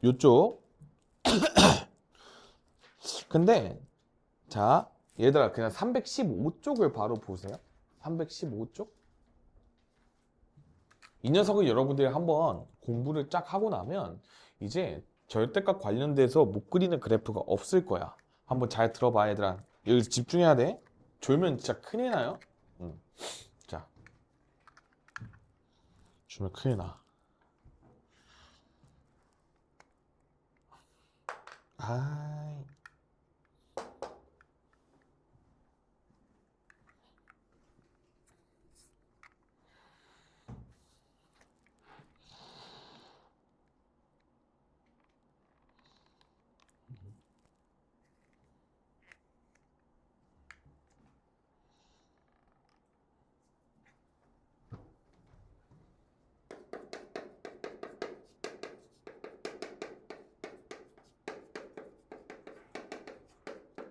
요쪽. 근데 자, 얘들아 그냥 315쪽을 바로 보세요. 315쪽. 이 녀석을 여러분들이 한번 공부를 쫙 하고 나면 이제 절대값 관련돼서 못 그리는 그래프가 없을 거야. 한번 잘 들어봐 얘들아. 여기서 집중해야 돼. 졸면 진짜 큰일 나요. 자, 졸면 큰일 나. 아이.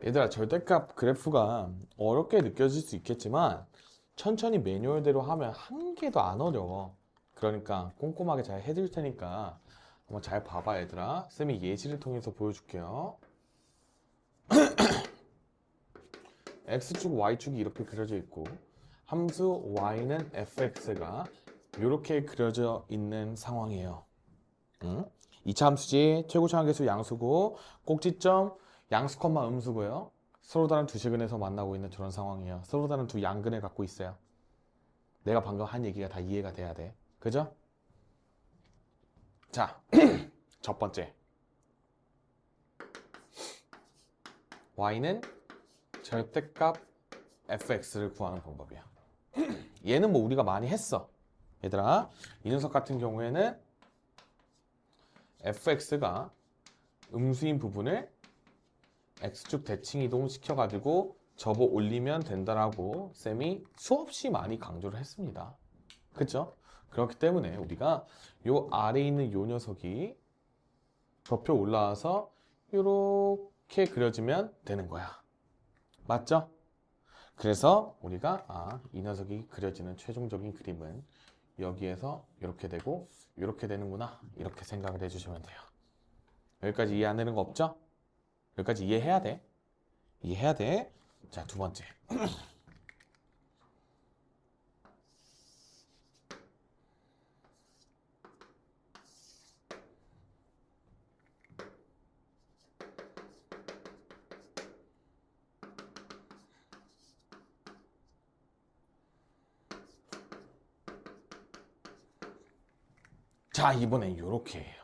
얘들아 절대값 그래프가 어렵게 느껴질 수 있겠지만 천천히 매뉴얼대로 하면 한 개도 안 어려워. 그러니까 꼼꼼하게 잘 해드릴 테니까 한번 잘 봐봐 얘들아. 쌤이 예시를 통해서 보여줄게요. X축, Y축이 이렇게 그려져 있고 함수 Y는 fx가 이렇게 그려져 있는 상황이에요. 응? 2차 함수지, 최고차 한계수 양수고 꼭지점 양수 콤마 음수고요. 서로 다른 두 시근에서 만나고 있는 그런 상황이에요. 서로 다른 두 양근을 갖고 있어요. 내가 방금 한 얘기가 다 이해가 돼야 돼. 그죠? 자, 첫 번째. Y는 절대값 fx를 구하는 방법이야. 얘는 뭐 우리가 많이 했어. 얘들아, 이 녀석 같은 경우에는 fx가 음수인 부분을 x축 대칭 이동 시켜가지고 접어 올리면 된다라고 쌤이 수없이 많이 강조를 했습니다. 그쵸? 그렇기 때문에 우리가 요 아래에 있는 요 녀석이 접혀 올라와서 이렇게 그려지면 되는 거야. 맞죠? 그래서 우리가 이 녀석이 그려지는 최종적인 그림은 여기에서 이렇게 되고 이렇게 되는구나 이렇게 생각을 해주시면 돼요. 여기까지 이해 안 되는 거 없죠? 여기까지 이해해야 돼. 이해해야 돼. 자, 두 번째. 자, 이번엔 이렇게 해요.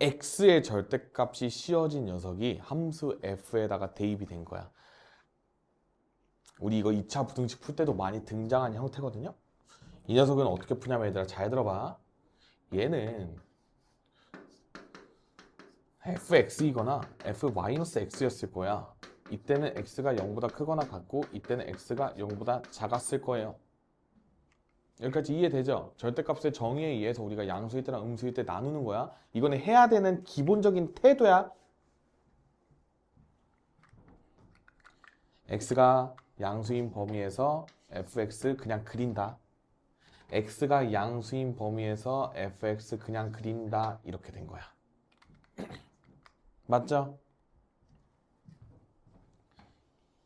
x의 절대값이 씌워진 녀석이 함수 f에다가 대입이 된 거야. 우리 이거 2차 부등식 풀 때도 많이 등장한 형태거든요. 이 녀석은 어떻게 푸냐면 얘들아 잘 들어봐. 얘는 fx이거나 f-x였을 거야. 이때는 x가 0보다 크거나 같고 이때는 x가 0보다 작았을 거예요. 여기까지 이해되죠? 절대값의 정의에 의해서 우리가 양수일 때랑 음수일 때 나누는 거야. 이거는 해야 되는 기본적인 태도야. x가 양수인 범위에서 fx 그냥 그린다. x가 양수인 범위에서 fx 그냥 그린다. 이렇게 된 거야. 맞죠?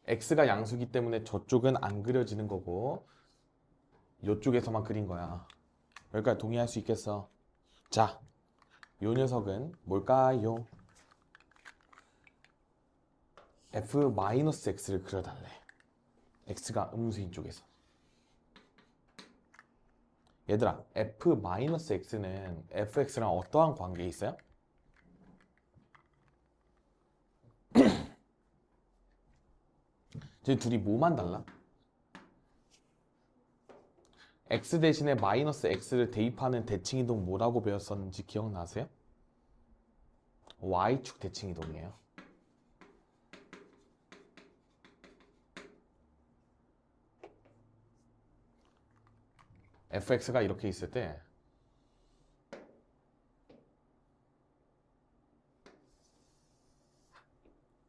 x가 양수기 때문에 저쪽은 안 그려지는 거고 이쪽에서만 그린 거야. 여기까지 동의할 수 있겠어? 자, 요 녀석은 뭘까요? f-x를 그려달래. x가 음수인 쪽에서. 얘들아, f-x는 fx랑 어떠한 관계에 있어요? 저 둘이 뭐만 달라? x 대신에 마이너스 x를 대입하는 대칭이동 뭐라고 배웠었는지 기억나세요? y축 대칭이동이에요. fx가 이렇게 있을 때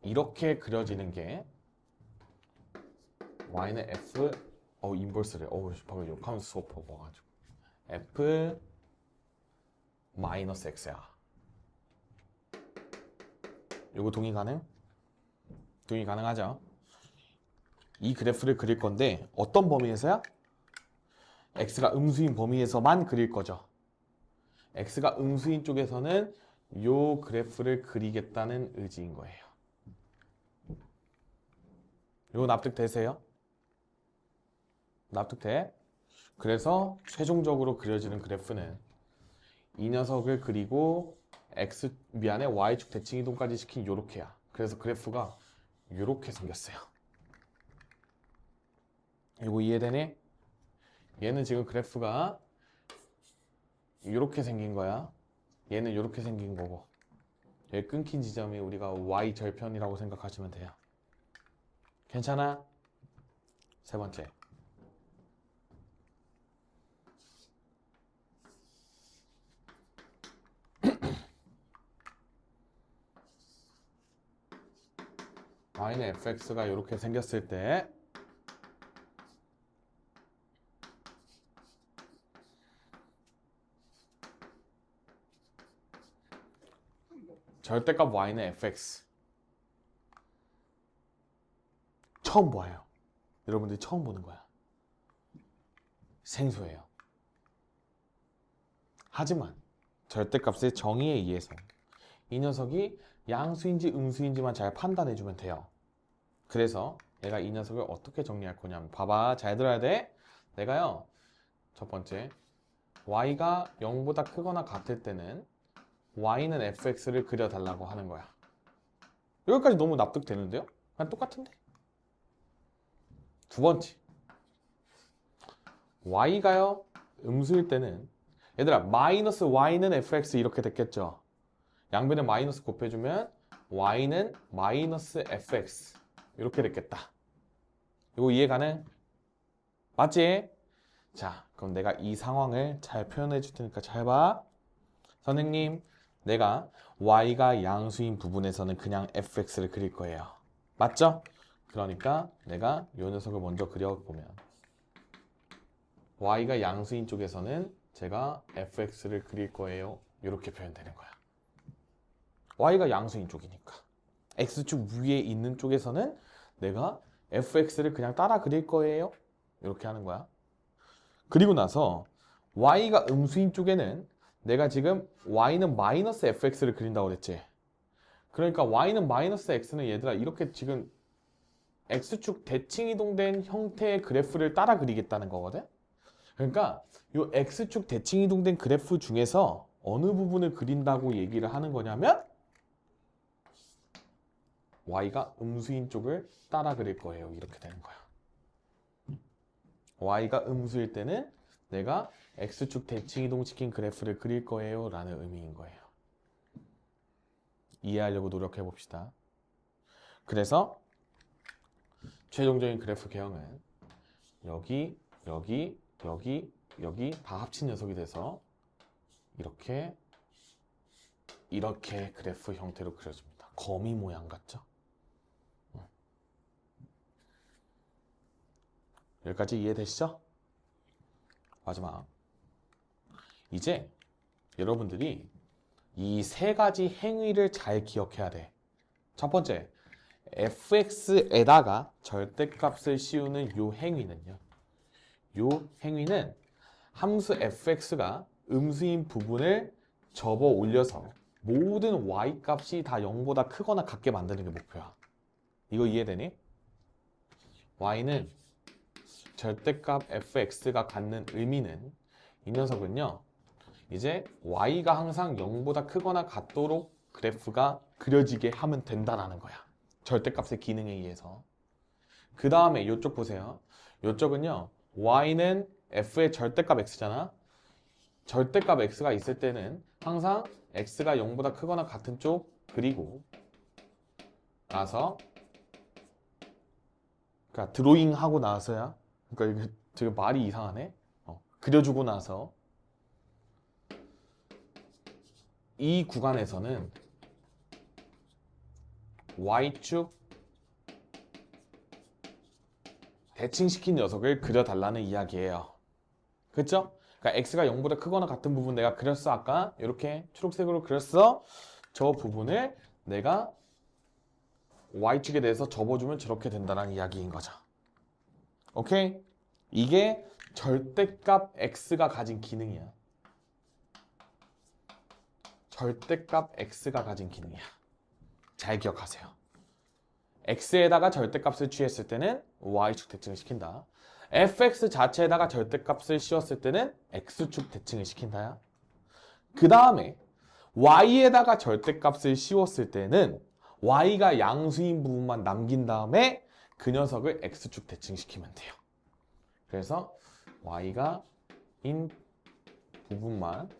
이렇게 그려지는 게 y는 f 인버스래. 방금 욕하면서 수업 보고 와가지고 f 마이너스 x야. 요거 동의 가능? 동의 가능하죠? 이 그래프를 그릴 건데 어떤 범위에서야? x가 음수인 범위에서만 그릴 거죠. x가 음수인 쪽에서는 요 그래프를 그리겠다는 의지인 거예요. 요거 납득되세요? 납득돼? 그래서 최종적으로 그려지는 그래프는 이 녀석을 그리고 y축 대칭 이동까지 시킨 요렇게야. 그래서 그래프가 요렇게 생겼어요. 이거 이해되니? 얘는 지금 그래프가 요렇게 생긴 거야. 얘는 요렇게 생긴 거고 여기 끊긴 지점이 우리가 y절편이라고 생각하시면 돼요. 괜찮아? 세 번째. y는 fx가 이렇게 생겼을 때 절대값 y는 fx 처음 봐요. 여러분들이 처음 보는 거야. 생소해요. 하지만 절대값의 정의에 의해서 이 녀석이 양수인지 음수인지만 잘 판단해주면 돼요. 그래서 내가 이 녀석을 어떻게 정리할 거냐면 봐봐, 잘 들어야 돼. 내가요, 첫 번째 y가 0보다 크거나 같을 때는 y는 fx를 그려달라고 하는 거야. 여기까지 너무 납득되는데요? 그냥 똑같은데? 두 번째, y가요 음수일 때는 얘들아 마이너스 y는 fx 이렇게 됐겠죠. 양변에 마이너스 곱해주면 y는 마이너스 fx 이렇게 됐겠다. 이거 이해 가능? 맞지? 자, 그럼 내가 이 상황을 잘 표현해 줄 테니까 잘 봐. 선생님, 내가 y가 양수인 부분에서는 그냥 fx를 그릴 거예요. 맞죠? 그러니까 내가 이 녀석을 먼저 그려보면 y가 양수인 쪽에서는 제가 fx를 그릴 거예요. 이렇게 표현되는 거야. y가 양수인 쪽이니까. x축 위에 있는 쪽에서는 내가 fx를 그냥 따라 그릴 거예요. 이렇게 하는 거야. 그리고 나서 y가 음수인 쪽에는 내가 지금 y는 마이너스 fx를 그린다고 그랬지. 그러니까 y는 마이너스 x는 얘들아 이렇게 지금 x축 대칭 이동된 형태의 그래프를 따라 그리겠다는 거거든. 그러니까 이 x축 대칭 이동된 그래프 중에서 어느 부분을 그린다고 얘기를 하는 거냐면 y가 음수인 쪽을 따라 그릴 거예요. 이렇게 되는 거야. y가 음수일 때는 내가 x축 대칭 이동시킨 그래프를 그릴 거예요 라는 의미인 거예요. 이해하려고 노력해 봅시다. 그래서 최종적인 그래프 개형은 여기, 여기, 여기, 여기 다 합친 녀석이 돼서 이렇게 그래프 형태로 그려집니다. 거미 모양 같죠? 여기까지 이해되시죠? 마지막, 이제 여러분들이 이 세 가지 행위를 잘 기억해야 돼. 첫 번째, fx에다가 절대값을 씌우는 요 행위는요, 요 행위는 함수 fx가 음수인 부분을 접어 올려서 모든 y 값이 다 0보다 크거나 같게 만드는 게 목표야. 이거 이해되니? y는 절대값 fx가 갖는 의미는 이 녀석은요, 이제 y가 항상 0보다 크거나 같도록 그래프가 그려지게 하면 된다라는 거야. 절대값의 기능에 의해서. 그 다음에 이쪽 보세요. 이쪽은요, y는 f의 절대값 x잖아. 절대값 x가 있을 때는 항상 x가 0보다 크거나 같은 쪽 그리고 나서, 그러니까 드로잉 하고 나서야, 그러니까 이게 되게 말이 이상하네. 그려주고 나서 이 구간에서는 y축 대칭시킨 녀석을 그려달라는 이야기예요. 그렇죠? 그러니까 x가 0보다 크거나 같은 부분 내가 그렸어. 아까 이렇게 초록색으로 그렸어. 저 부분을 내가 y축에 대해서 접어주면 저렇게 된다는 이야기인 거죠. 오케이? 이게 절대값 x가 가진 기능이야. 절대값 x가 가진 기능이야. 잘 기억하세요. x에다가 절대값을 취했을 때는 y축 대칭을 시킨다. fx 자체에다가 절대값을 씌웠을 때는 x축 대칭을 시킨다. 그 다음에 y에다가 절대값을 씌웠을 때는 y가 양수인 부분만 남긴 다음에 그 녀석을 x축 대칭시키면 돼요. 그래서 y가 인 부분만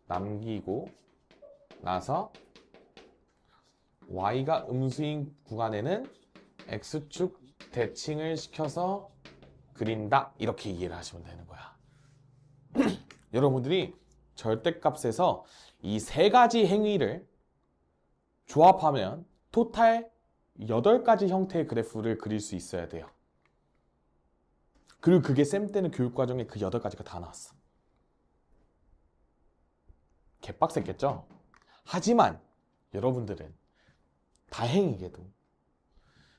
남기고 나서 y가 음수인 구간에는 x축 대칭을 시켜서 그린다. 이렇게 이해를 하시면 되는 거야. 여러분들이 절대값에서 이 세 가지 행위를 조합하면 토탈 8가지 형태의 그래프를 그릴 수 있어야 돼요. 그리고 그게 쌤 때는 교육과정에 그 8가지가 다 나왔어. 개빡셌겠죠? 하지만 여러분들은 다행히게도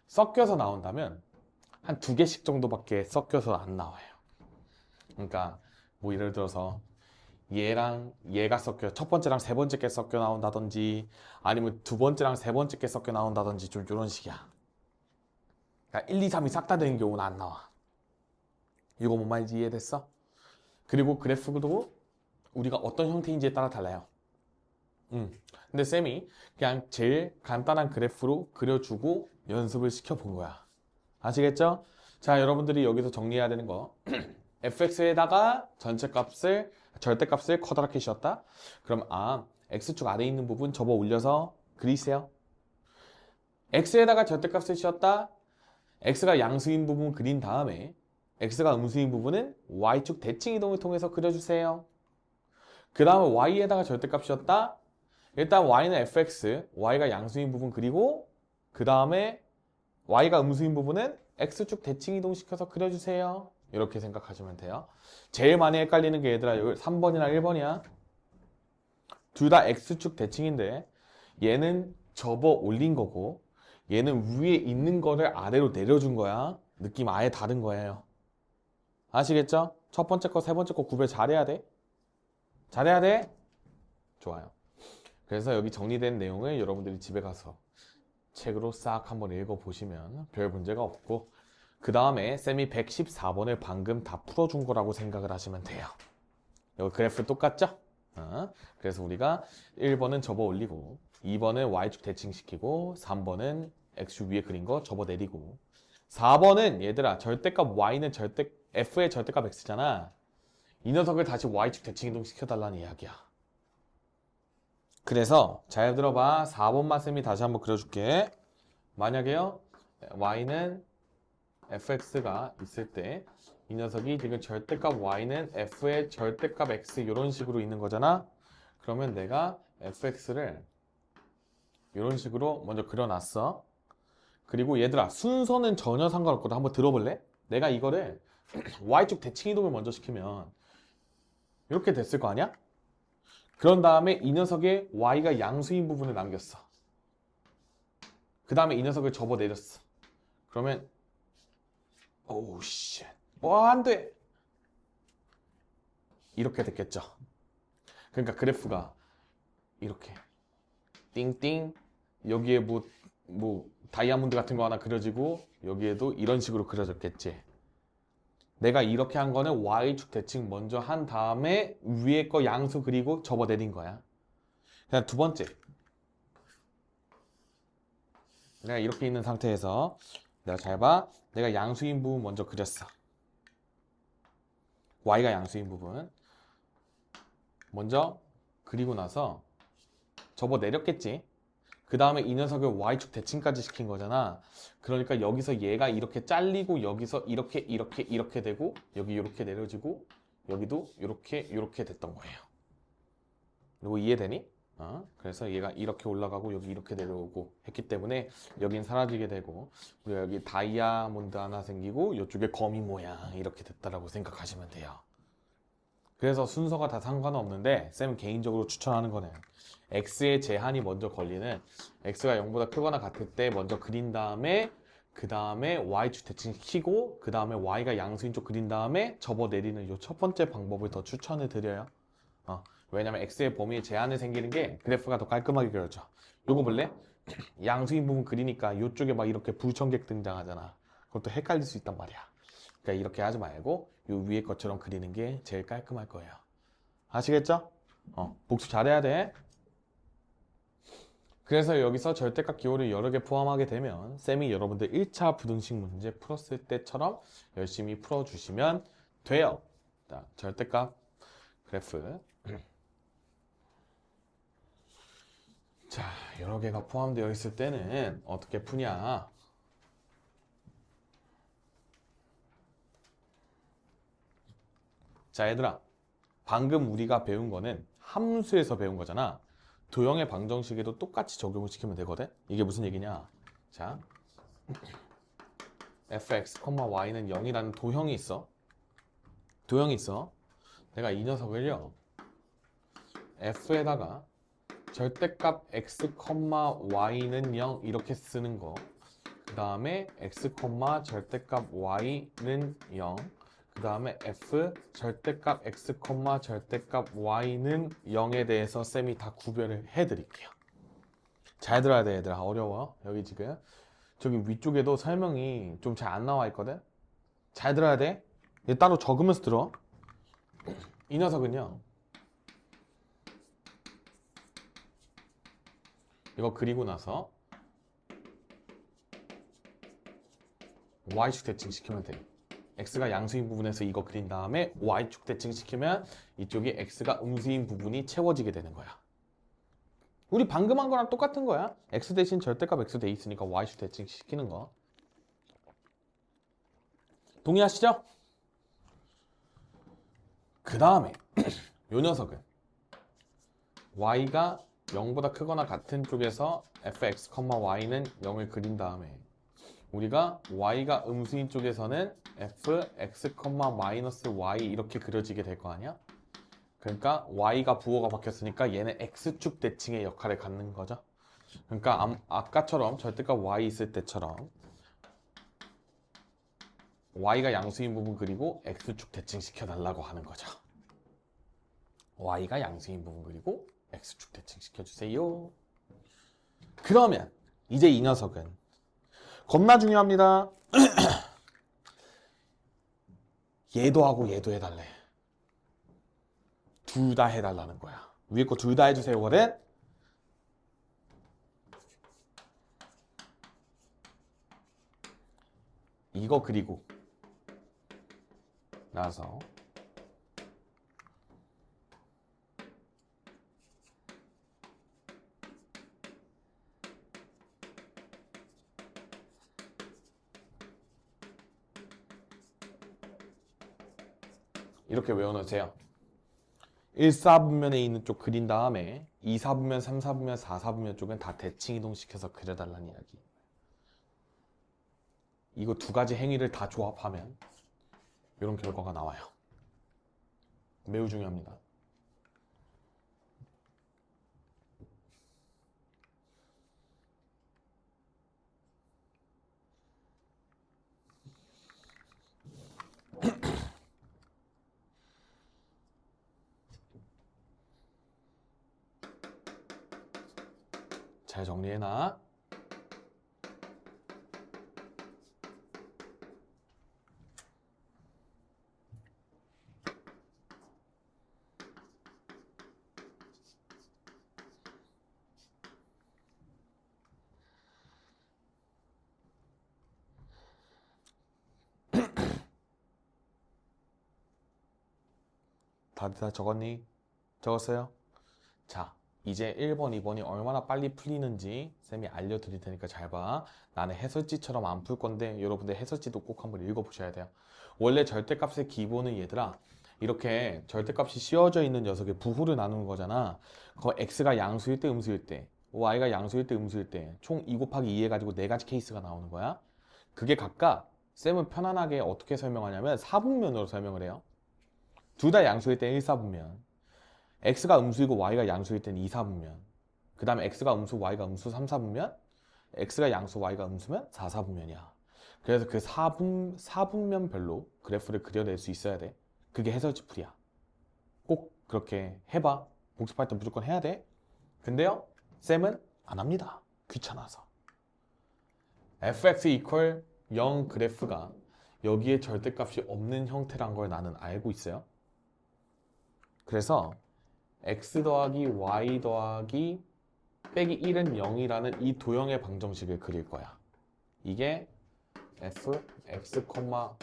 섞여서 나온다면 한 2개씩 정도밖에 섞여서 안 나와요. 그러니까 뭐 예를 들어서 얘랑 얘가 섞여 첫 번째랑 세 번째 게 섞여 나온다든지 아니면 두 번째랑 세 번째 게 섞여 나온다든지 좀 이런 식이야. 그러니까 1, 2, 3이 싹 다 되는 경우는 안 나와. 이거 뭔 말인지 이해됐어? 그리고 그래프도 우리가 어떤 형태인지에 따라 달라요. 근데 쌤이 그냥 제일 간단한 그래프로 그려주고 연습을 시켜본 거야. 아시겠죠? 자, 여러분들이 여기서 정리해야 되는 거 fx에다가 절대값을 커다랗게 씌웠다. 그럼 x축 아래에 있는 부분 접어 올려서 그리세요. x에다가 절대값을 씌웠다. x가 양수인 부분 그린 다음에 x가 음수인 부분은 y축 대칭 이동을 통해서 그려주세요. 그 다음에 y에다가 절대값 씌웠다. 일단 y는 fx, y가 양수인 부분 그리고 그 다음에 y가 음수인 부분은 x축 대칭 이동시켜서 그려주세요. 이렇게 생각하시면 돼요. 제일 많이 헷갈리는 게 얘들아 여기 3번이나 1번이야. 둘 다 x축 대칭인데 얘는 접어 올린 거고 얘는 위에 있는 거를 아래로 내려준 거야. 느낌 아예 다른 거예요. 아시겠죠? 첫 번째 거, 세 번째 거 구별 잘해야 돼. 잘해야 돼? 좋아요. 그래서 여기 정리된 내용을 여러분들이 집에 가서 책으로 싹 한번 읽어보시면 별 문제가 없고 그 다음에 쌤이 114번을 방금 다 풀어준 거라고 생각을 하시면 돼요. 여기 그래프 똑같죠? 그래서 우리가 1번은 접어 올리고 2번은 y축 대칭시키고 3번은 x축 위에 그린 거 접어 내리고 4번은 얘들아 절대값 y는 f의 절대값 x잖아. 이 녀석을 다시 y축 대칭 이동 시켜달라는 이야기야. 그래서 잘 들어봐. 4번만 쌤이 다시 한번 그려줄게. 만약에요 y는 fx가 있을 때 이 녀석이 지금 절대값 y는 f의 절대값 x 이런 식으로 있는 거잖아. 그러면 내가 fx를 이런 식으로 먼저 그려놨어. 그리고 얘들아 순서는 전혀 상관없거든. 한번 들어볼래? 내가 이거를 y축 대칭 이동을 먼저 시키면 이렇게 됐을 거 아니야? 그런 다음에 이 녀석의 y가 양수인 부분을 남겼어. 그 다음에 이 녀석을 접어 내렸어. 그러면 오우 쉣. 안 돼. 이렇게 됐겠죠. 그러니까 그래프가 이렇게 띵띵 여기에 뭐 다이아몬드 같은 거 하나 그려지고 여기에도 이런 식으로 그려졌겠지. 내가 이렇게 한 거는 y축 대칭 먼저 한 다음에 위에 거 양수 그리고 접어 내린 거야. 그냥 두 번째. 내가 이렇게 있는 상태에서 내가 잘 봐. 내가 양수인 부분 먼저 그렸어. y가 양수인 부분 먼저 그리고 나서 접어 내렸겠지. 그 다음에 이 녀석을 y축 대칭까지 시킨 거잖아. 그러니까 여기서 얘가 이렇게 잘리고 여기서 이렇게 되고 여기 이렇게 내려지고 여기도 이렇게 됐던 거예요. 이거 이해되니? 그래서 얘가 이렇게 올라가고 여기 이렇게 내려오고 했기 때문에 여긴 사라지게 되고 우리가 여기 다이아몬드 하나 생기고 이쪽에 거미 모양 이렇게 됐다라고 생각하시면 돼요. 그래서 순서가 다 상관없는데 쌤 개인적으로 추천하는 거는 x의 제한이 먼저 걸리는 x가 0보다 크거나 같을 때 먼저 그린 다음에 그 다음에 y축 대칭시키고 그 다음에 y가 양수인 쪽 그린 다음에 접어 내리는 이 첫 번째 방법을 더 추천해 드려요. 왜냐면 x의 범위에 제한이 생기는 게 그래프가 더 깔끔하게 그려져. 요거 볼래? 양수인 부분 그리니까 이쪽에 막 이렇게 불청객 등장하잖아. 그것도 헷갈릴 수 있단 말이야. 그러니까 이렇게 하지 말고 요 위에 것처럼 그리는 게 제일 깔끔할 거예요. 아시겠죠? 복습 잘해야 돼. 그래서 여기서 절대값 기호를 여러 개 포함하게 되면 쌤이 여러분들 1차 부등식 문제 풀었을 때처럼 열심히 풀어주시면 돼요. 자, 절대값 그래프. 자, 여러 개가 포함되어 있을 때는 어떻게 푸냐? 자, 얘들아. 방금 우리가 배운 거는 함수에서 배운 거잖아. 도형의 방정식에도 똑같이 적용을 시키면 되거든. 이게 무슨 얘기냐? 자, fx, y는 0이라는 도형이 있어. 내가 이 녀석을요. f에다가 절대값 x, y는 0 이렇게 쓰는 거. 그 다음에 x, 절대값 y는 0. 그 다음에 f 절대값 x, 절대값 y는 0에 대해서 쌤이 다 구별을 해드릴게요. 잘 들어야 돼, 얘들아. 어려워. 여기 지금 저기 위쪽에도 설명이 좀 잘 안 나와 있거든. 잘 들어야 돼. 얘 따로 적으면서 들어. 이 녀석은요. 이거 그리고 나서 y축 대칭시키면 돼. x가 양수인 부분에서 이거 그린 다음에 y축 대칭시키면 이쪽에 x가 음수인 부분이 채워지게 되는 거야. 우리 방금 한 거랑 똑같은 거야. x 대신 절대값 x 돼 있으니까 y축 대칭시키는 거. 동의하시죠? 그 다음에 요 녀석은 y가 0보다 크거나 같은 쪽에서 fx, y는 0을 그린 다음에 우리가 y가 음수인 쪽에서는 fx, y 이렇게 그려지게 될 거 아니야? 그러니까 y가 부호가 바뀌었으니까 얘는 x축 대칭의 역할을 갖는 거죠. 그러니까 아까처럼 절대값 y 있을 때처럼 y가 양수인 부분 그리고 x축 대칭시켜 달라고 하는 거죠. y가 양수인 부분 그리고 x축 대칭시켜 주세요. 그러면 이제 이 녀석은 겁나 중요합니다. 얘도 하고 얘도 해달래. 둘 다 해달라는 거야. 위에 거 둘 다 해주세요거든. 이거 그리고 나서 이렇게 외워놓으세요. 1사분면에 있는 쪽 그린 다음에 2사분면, 3사분면, 4사분면 쪽은 다 대칭 이동시켜서 그려달라는 이야기. 이거 두 가지 행위를 다 조합하면 이런 결과가 나와요. 매우 중요합니다. 잘 정리해놔. 다들 다 적었니? 적었어요? 자, 이제 1번, 2번이 얼마나 빨리 풀리는지 쌤이 알려드릴 테니까 잘 봐. 나는 해설지처럼 안 풀 건데 여러분들 해설지도 꼭 한번 읽어보셔야 돼요. 원래 절대값의 기본은 얘들아 이렇게 절대값이 씌워져 있는 녀석의 부호를 나누는 거잖아. 그 x가 양수일 때 음수일 때 y가 양수일 때 음수일 때 총 2 곱하기 2 해가지고 4가지 케이스가 나오는 거야. 그게 각각 쌤은 편안하게 어떻게 설명하냐면 사분면으로 설명을 해요. 둘 다 양수일 땐 1, 4분면, x가 음수이고 y가 양수일 땐 2, 4분면, 그 다음에 x가 음수, y가 음수 3, 4분면, x가 양수, y가 음수면 4, 4분면이야. 그래서 그 4분면별로 그래프를 그려낼 수 있어야 돼. 그게 해설지 풀이야. 꼭 그렇게 해봐. 복습할 때 무조건 해야 돼. 근데요, 쌤은 안 합니다. 귀찮아서. fx 이퀄 0 그래프가 여기에 절대값이 없는 형태란 걸 나는 알고 있어요. 그래서 x 더하기 y 더하기 빼기 1은 0이라는 이 도형의 방정식을 그릴 거야. 이게 f, x,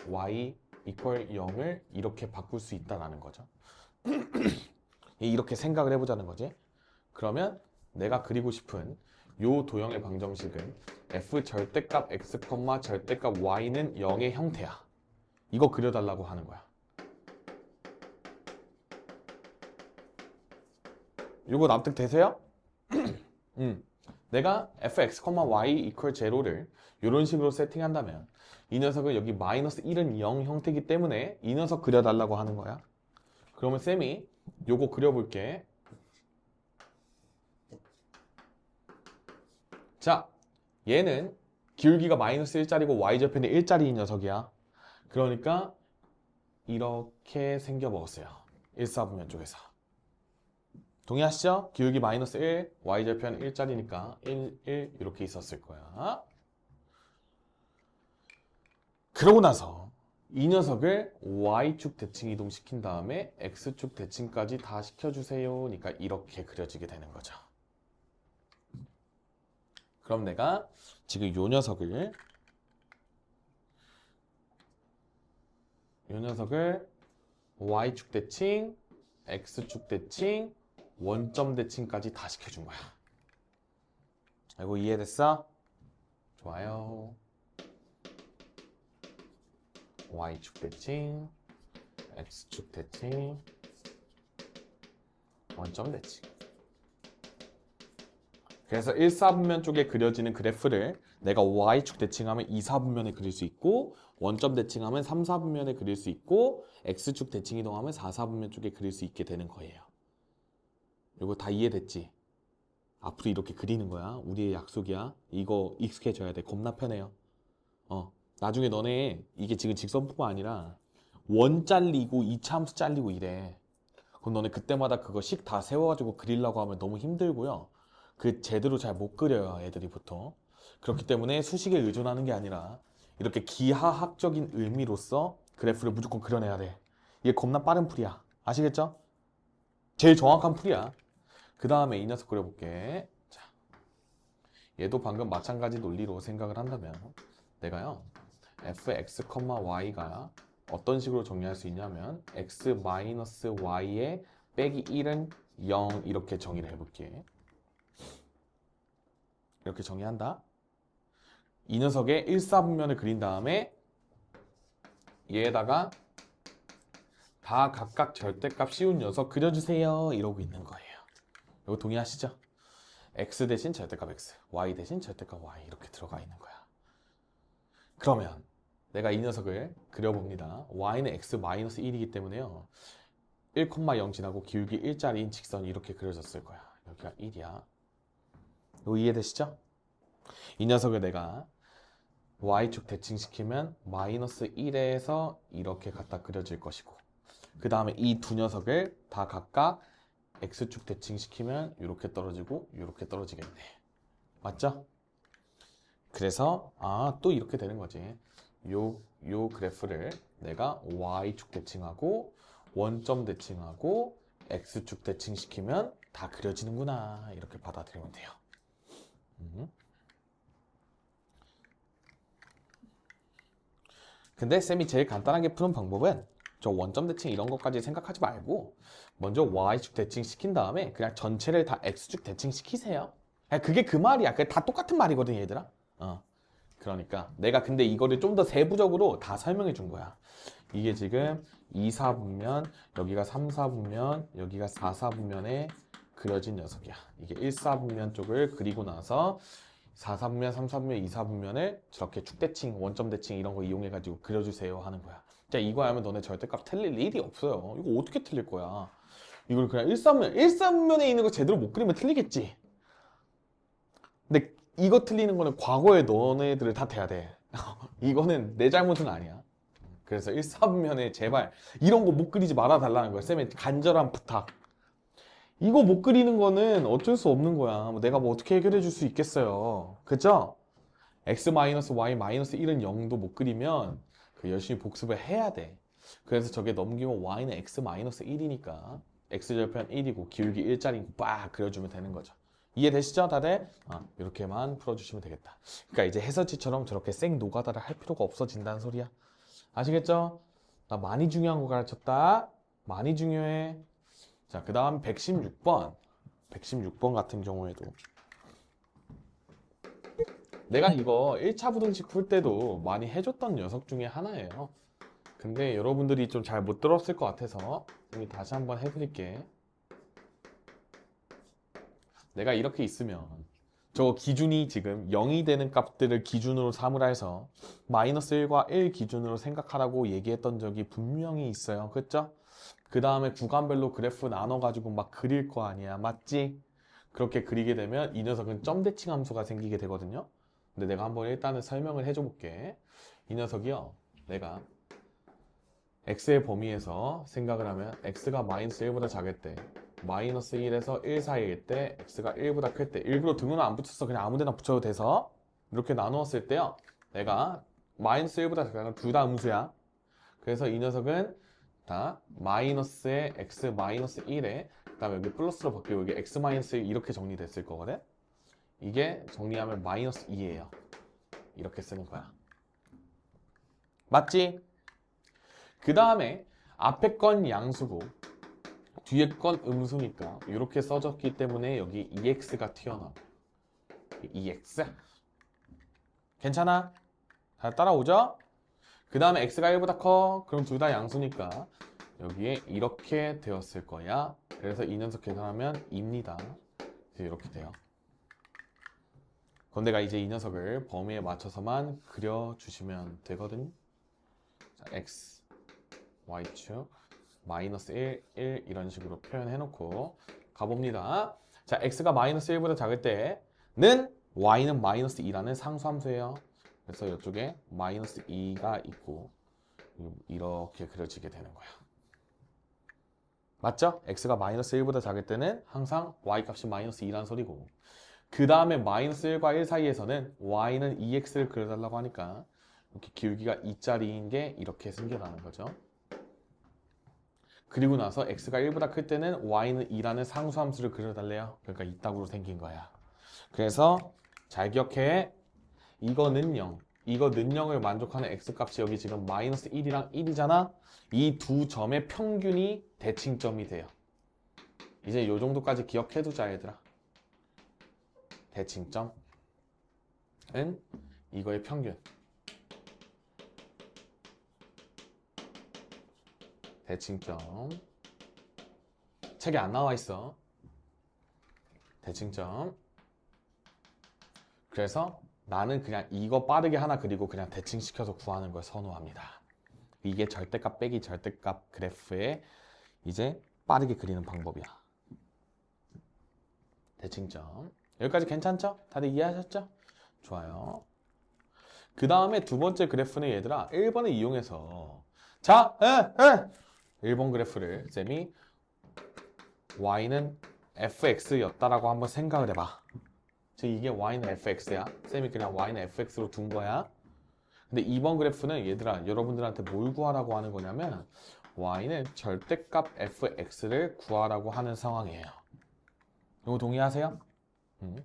y 이퀄 0을 이렇게 바꿀 수 있다는 거죠. 이렇게 생각을 해보자는 거지. 그러면 내가 그리고 싶은 요 도형의 방정식은 f 절대값 x, 절대값 y는 0의 형태야. 이거 그려달라고 하는 거야. 요거 납득되세요? 내가 fx, y 이퀄 제로를 이런 식으로 세팅한다면 이 녀석은 여기 마이너스 1은 0 형태이기 때문에 이 녀석 그려달라고 하는 거야. 그러면 쌤이 요거 그려볼게. 자, 얘는 기울기가 마이너스 1짜리고 y절편이 1짜리인 녀석이야. 그러니까 이렇게 생겨먹었어요. 1, 4분면 쪽에서. 동의하시죠? 기울기 마이너스 1, y절편 1짜리니까 1, 1 이렇게 있었을 거야. 그러고 나서 이 녀석을 y축 대칭 이동시킨 다음에 x축 대칭까지 다 시켜주세요. 그러니까 이렇게 그려지게 되는 거죠. 그럼 내가 지금 요 녀석을 y축 대칭, x축 대칭, 원점 대칭까지 다 시켜준 거야. 이거 이해됐어? 좋아요. y축 대칭, x축 대칭, 원점 대칭. 그래서 1, 4분면 쪽에 그려지는 그래프를 내가 y축 대칭하면 2, 4분면에 그릴 수 있고 원점 대칭하면 3, 4분면에 그릴 수 있고 x축 대칭 이동하면 4, 4분면 쪽에 그릴 수 있게 되는 거예요. 이거 다 이해됐지? 앞으로 이렇게 그리는 거야. 우리의 약속이야. 이거 익숙해져야 돼. 겁나 편해요. 나중에 너네 이게 지금 직선뿐만 아니라 원 잘리고 2차 함수 잘리고 이래. 그럼 너네 그때마다 그거 식 다 세워가지고 그리려고 하면 너무 힘들고요. 그 제대로 잘 못 그려요, 애들이 보통. 그렇기 때문에 수식에 의존하는 게 아니라 이렇게 기하학적인 의미로서 그래프를 무조건 그려내야 돼. 이게 겁나 빠른 풀이야. 아시겠죠? 제일 정확한 풀이야. 그 다음에 이 녀석 그려볼게. 자, 얘도 방금 마찬가지 논리로 생각을 한다면 내가요 fx, y가 어떤 식으로 정리할 수 있냐면 x-y에 빼기 1은 0 이렇게 정의를 해볼게. 이렇게 정의한다. 이 녀석의 1, 4분면을 그린 다음에 얘에다가 다 각각 절대값 씌운 녀석 그려주세요 이러고 있는 거예요. 이거 동의하시죠? x 대신 절대값 x, y 대신 절대값 y 이렇게 들어가 있는 거야. 그러면 내가 이 녀석을 그려봅니다. y는 x-1이기 때문에요. 1,0 지나고 기울기 1짜리인 직선이 이렇게 그려졌을 거야. 여기가 1이야. 이거 이해되시죠? 이 녀석을 내가 y축 대칭시키면 마이너스 1에서 이렇게 갖다 그려질 것이고 그 다음에 이 두 녀석을 다 각각 x축 대칭시키면 이렇게 떨어지고 이렇게 떨어지겠네. 맞죠? 그래서 또 이렇게 되는 거지. 요 그래프를 내가 y축 대칭하고 원점 대칭하고 x축 대칭시키면 다 그려지는구나 이렇게 받아들이면 돼요. 근데 쌤이 제일 간단하게 푸는 방법은 저 원점 대칭 이런 것까지 생각하지 말고 먼저 y축 대칭 시킨 다음에 그냥 전체를 다 x축 대칭 시키세요. 그게 그 말이야. 그게 다 똑같은 말이거든 얘들아. 그러니까 내가 근데 이거를 좀 더 세부적으로 다 설명해 준 거야. 이게 지금 2, 4분면, 여기가 3, 4분면, 여기가 4, 4분면에 그려진 녀석이야. 이게 1, 4분면 쪽을 그리고 나서 4사분면, 3사분면, 2사분면을 저렇게 축대칭, 원점 대칭 이런 거 이용해가지고 그려주세요 하는 거야. 자, 이거 하면 너네 절대값 틀릴 일이 없어요. 이거 어떻게 틀릴 거야? 이걸 그냥 1사분면에 있는 거 제대로 못 그리면 틀리겠지. 근데 이거 틀리는 거는 과거에 너네들을 탓해야 돼. 이거는 내 잘못은 아니야. 그래서 1사분면에 제발 이런 거 못 그리지 말아 달라는 거야. 쌤의 간절한 부탁. 이거 못 그리는 거는 어쩔 수 없는 거야. 뭐 내가 뭐 어떻게 해결해 줄 수 있겠어요. 그죠? x-y-1은 0도 못 그리면 그 열심히 복습을 해야 돼. 그래서 저게 넘기면 y는 x-1이니까 x절편 1이고 기울기 1짜리 빡 그려주면 되는 거죠. 이해되시죠 다들? 이렇게만 풀어주시면 되겠다. 그러니까 이제 해설지처럼 저렇게 생 노가다를 할 필요가 없어진다는 소리야. 아시겠죠? 나 많이 중요한 거 가르쳤다. 많이 중요해. 자, 그 다음 116번. 116번 같은 경우에도 내가 이거 1차 부등식 풀 때도 많이 해줬던 녀석 중에 하나예요. 근데 여러분들이 좀 잘 못 들었을 것 같아서 여기 다시 한번 해드릴게. 내가 이렇게 있으면 저 기준이 지금 0이 되는 값들을 기준으로 삼으라 해서 마이너스 1과 1 기준으로 생각하라고 얘기했던 적이 분명히 있어요. 그쵸? 그 다음에 구간별로 그래프 나눠가지고 막 그릴 거 아니야. 맞지? 그렇게 그리게 되면 이 녀석은 점대칭 함수가 생기게 되거든요. 근데 내가 한번 일단은 설명을 해줘 볼게. 이 녀석이요. 내가 x의 범위에서 생각을 하면 x가 마이너스 1보다 작을 때 마이너스 1에서 1 사이일 때 x가 1보다 클 때 일부러 등호는 안 붙였어. 그냥 아무 데나 붙여도 돼서 이렇게 나누었을 때요. 내가 마이너스 1보다 작은 둘 다 음수야. 그래서 이 녀석은 다 마이너스에 x 마이너스 1에 그 다음에 여기 플러스로 바뀌고 여기 x 마이너스 1 이렇게 정리됐을 거거든. 이게 정리하면 마이너스 2예요. 이렇게 쓰는 거야. 맞지? 그 다음에 앞에 건 양수고 뒤에 건 음수니까 이렇게 써졌기 때문에 여기 EX가 튀어나와. EX 괜찮아? 잘 따라오죠? 그 다음에 X가 1보다 커? 그럼 둘 다 양수니까 여기에 이렇게 되었을 거야. 그래서 이 녀석 계산하면 2입니다. 이렇게 돼요. 그럼 내가 이제 이 녀석을 범위에 맞춰서만 그려주시면 되거든. 자, X, Y축 마이너스 1, 1 이런 식으로 표현해놓고 가봅니다. 자, x가 마이너스 1보다 작을 때는 y는 마이너스 2라는 상수함수예요. 그래서 이쪽에 마이너스 2가 있고 이렇게 그려지게 되는 거야. 맞죠? x가 마이너스 1보다 작을 때는 항상 y 값이 마이너스 2라는 소리고 그 다음에 마이너스 1과 1 사이에서는 y는 2x를 그려달라고 하니까 이렇게 기울기가 2짜리인 게 이렇게 생겨나는 거죠. 그리고 나서 x가 1보다 클 때는 y는 2라는 상수함수를 그려달래요. 그러니까 이따구로 생긴 거야. 그래서 잘 기억해. 이거는 0. 이거는 0을 만족하는 x값이 여기 지금 마이너스 1이랑 1이잖아. 이 두 점의 평균이 대칭점이 돼요. 이제 이 정도까지 기억해두자 얘들아. 대칭점은 이거의 평균. 대칭점 책에 안 나와 있어. 대칭점. 그래서 나는 그냥 이거 빠르게 하나 그리고 그냥 대칭시켜서 구하는 걸 선호합니다. 이게 절대값 빼기 절대값 그래프에 이제 빠르게 그리는 방법이야. 대칭점. 여기까지 괜찮죠? 다들 이해하셨죠? 좋아요. 그 다음에 두 번째 그래프는 얘들아 1번을 이용해서 자, 1번 그래프를 쌤이 y는 fx였다라고 한번 생각을 해봐. 즉 이게 y는 fx야. 쌤이 그냥 y는 fx로 둔 거야. 근데 2번 그래프는 얘들아 여러분들한테 뭘 구하라고 하는 거냐면 y는 절대값 fx를 구하라고 하는 상황이에요. 이거 동의하세요?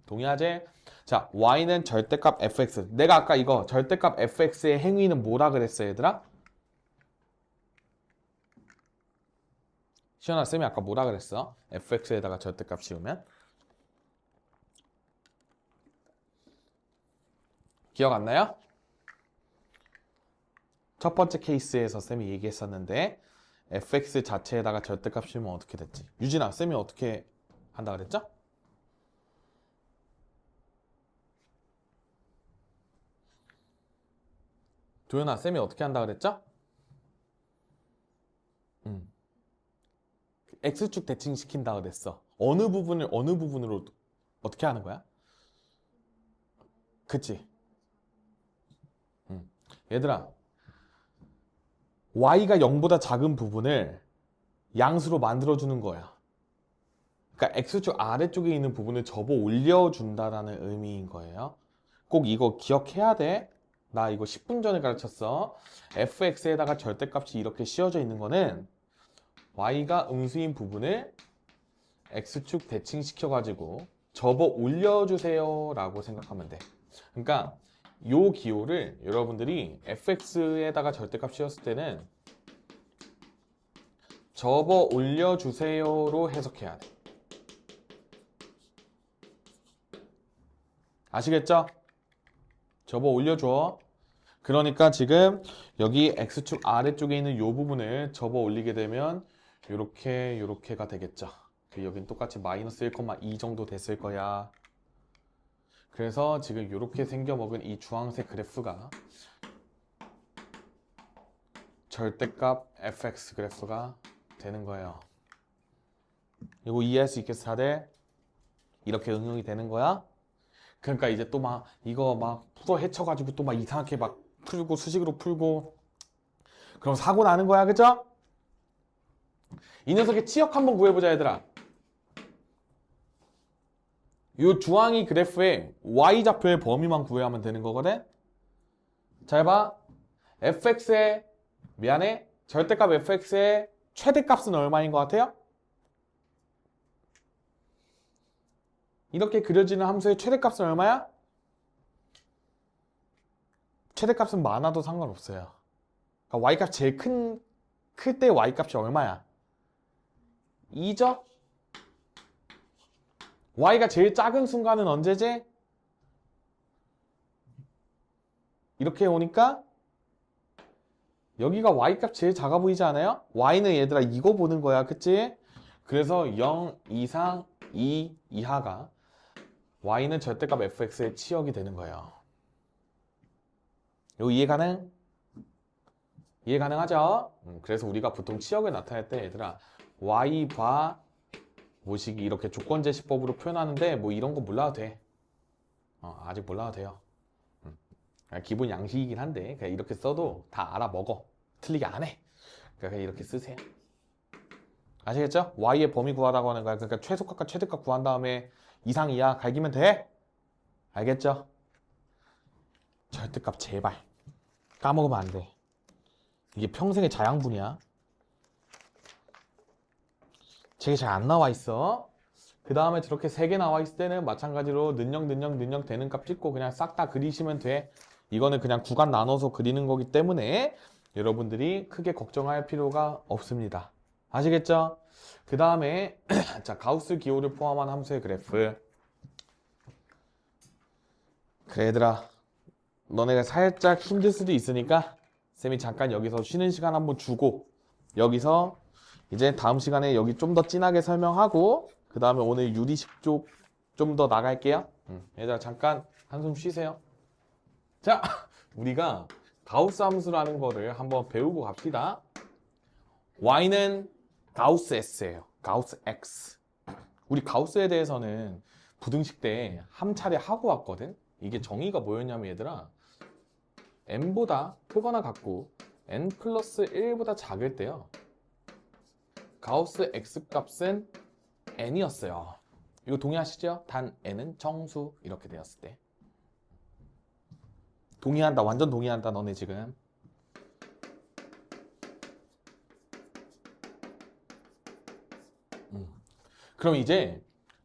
동의하지? 자, y는 절대값 fx. 내가 아까 이거 절대값 fx의 행위는 뭐라 그랬어 얘들아? 시연아 쌤이 아까 뭐라 그랬어? fx에다가 절대값 씌우면? 기억 안 나요? 첫 번째 케이스에서 쌤이 얘기했었는데 fx 자체에다가 절대값 씌우면 어떻게 됐지? 유진아 쌤이 어떻게 한다 그랬죠? 도현아, 쌤이 어떻게 한다 그랬죠? X축 대칭시킨다 그랬어. 어느 부분을 어느 부분으로 어떻게 하는 거야? 그치? 얘들아, Y가 0보다 작은 부분을 양수로 만들어주는 거야. 그러니까 X축 아래쪽에 있는 부분을 접어 올려준다라는 의미인 거예요. 꼭 이거 기억해야 돼. 나 이거 10분 전에 가르쳤어. fx에다가 절대값이 이렇게 씌워져 있는 거는 y가 음수인 부분을 x축 대칭시켜가지고 접어 올려주세요 라고 생각하면 돼. 그러니까 요 기호를 여러분들이 fx에다가 절대값 씌웠을 때는 접어 올려주세요로 해석해야 돼. 아시겠죠? 접어 올려줘. 그러니까 지금 여기 x축 아래쪽에 있는 이 부분을 접어 올리게 되면 요렇게가 되겠죠. 여긴 똑같이 마이너스 1,2 정도 됐을 거야. 그래서 지금 요렇게 생겨먹은 이 주황색 그래프가 절대값 fx 그래프가 되는 거예요. 이거 이해할 수 있겠어 다들? 이렇게 응용이 되는 거야. 그러니까 이제 또 막 이거 막 풀어 헤쳐가지고 또 막 이상하게 막 풀고 수식으로 풀고 그럼 사고 나는 거야, 그죠? 이 녀석의 치역 한번 구해보자 얘들아. 이 주황이 그래프의 y좌표의 범위만 구해야만 되는 거거든. 잘 봐. fx의 미안해 절대값 fx의 최대값은 얼마인 것 같아요? 이렇게 그려지는 함수의 최대값은 얼마야? 최대값은 많아도 상관없어요. 그러니까 y값 제일 클 때 y값이 얼마야? 2죠? y가 제일 작은 순간은 언제지? 이렇게 오니까 여기가 y값 제일 작아 보이지 않아요? y는 얘들아 이거 보는 거야, 그치? 그래서 0 이상 2 이하가 y는 절대값 fx의 치역이 되는 거예요. 이거 이해 가능? 이해 가능하죠? 그래서 우리가 보통 치역을 나타낼 때 얘들아 y과 모시기 이렇게 조건제시법으로 표현하는데 뭐 이런 거 몰라도 돼. 아직 몰라도 돼요. 기본 양식이긴 한데 그냥 이렇게 써도 다 알아먹어. 틀리게 안 해. 그러니까 이렇게 쓰세요. 아시겠죠? y의 범위 구하라고 하는 거야. 그러니까 최소값과 최대값 구한 다음에 이상 이하 갈기면 돼. 알겠죠? 절대값 제발 까먹으면 안 돼. 이게 평생의 자양분이야. 책에 잘 안 나와 있어. 그 다음에 저렇게 3개 나와 있을 때는 마찬가지로 능력 되는 값 찍고 그냥 싹 다 그리시면 돼. 이거는 그냥 구간 나눠서 그리는 거기 때문에 여러분들이 크게 걱정할 필요가 없습니다. 아시겠죠? 그 다음에 자 가우스 기호를 포함한 함수의 그래프. 그래 얘들아 너네가 살짝 힘들 수도 있으니까 쌤이 잠깐 여기서 쉬는 시간 한번 주고 여기서 이제 다음 시간에 여기 좀 더 진하게 설명하고 그 다음에 오늘 유리식 쪽 좀 더 나갈게요. 얘들아 잠깐 한숨 쉬세요. 자 우리가 가우스 함수라는 거를 한번 배우고 갑시다. y는 가우스 s예요. 가우스 x. 우리 가우스에 대해서는 부등식 때 한 차례 하고 왔거든. 이게 정의가 뭐였냐면 얘들아 n보다 크거나 같고 n 플러스 1보다 작을 때요 가우스 x값은 n이었어요. 이거 동의하시죠? 단 n은 정수 이렇게 되었을 때 동의한다. 완전 동의한다 너네 지금. 그럼 이제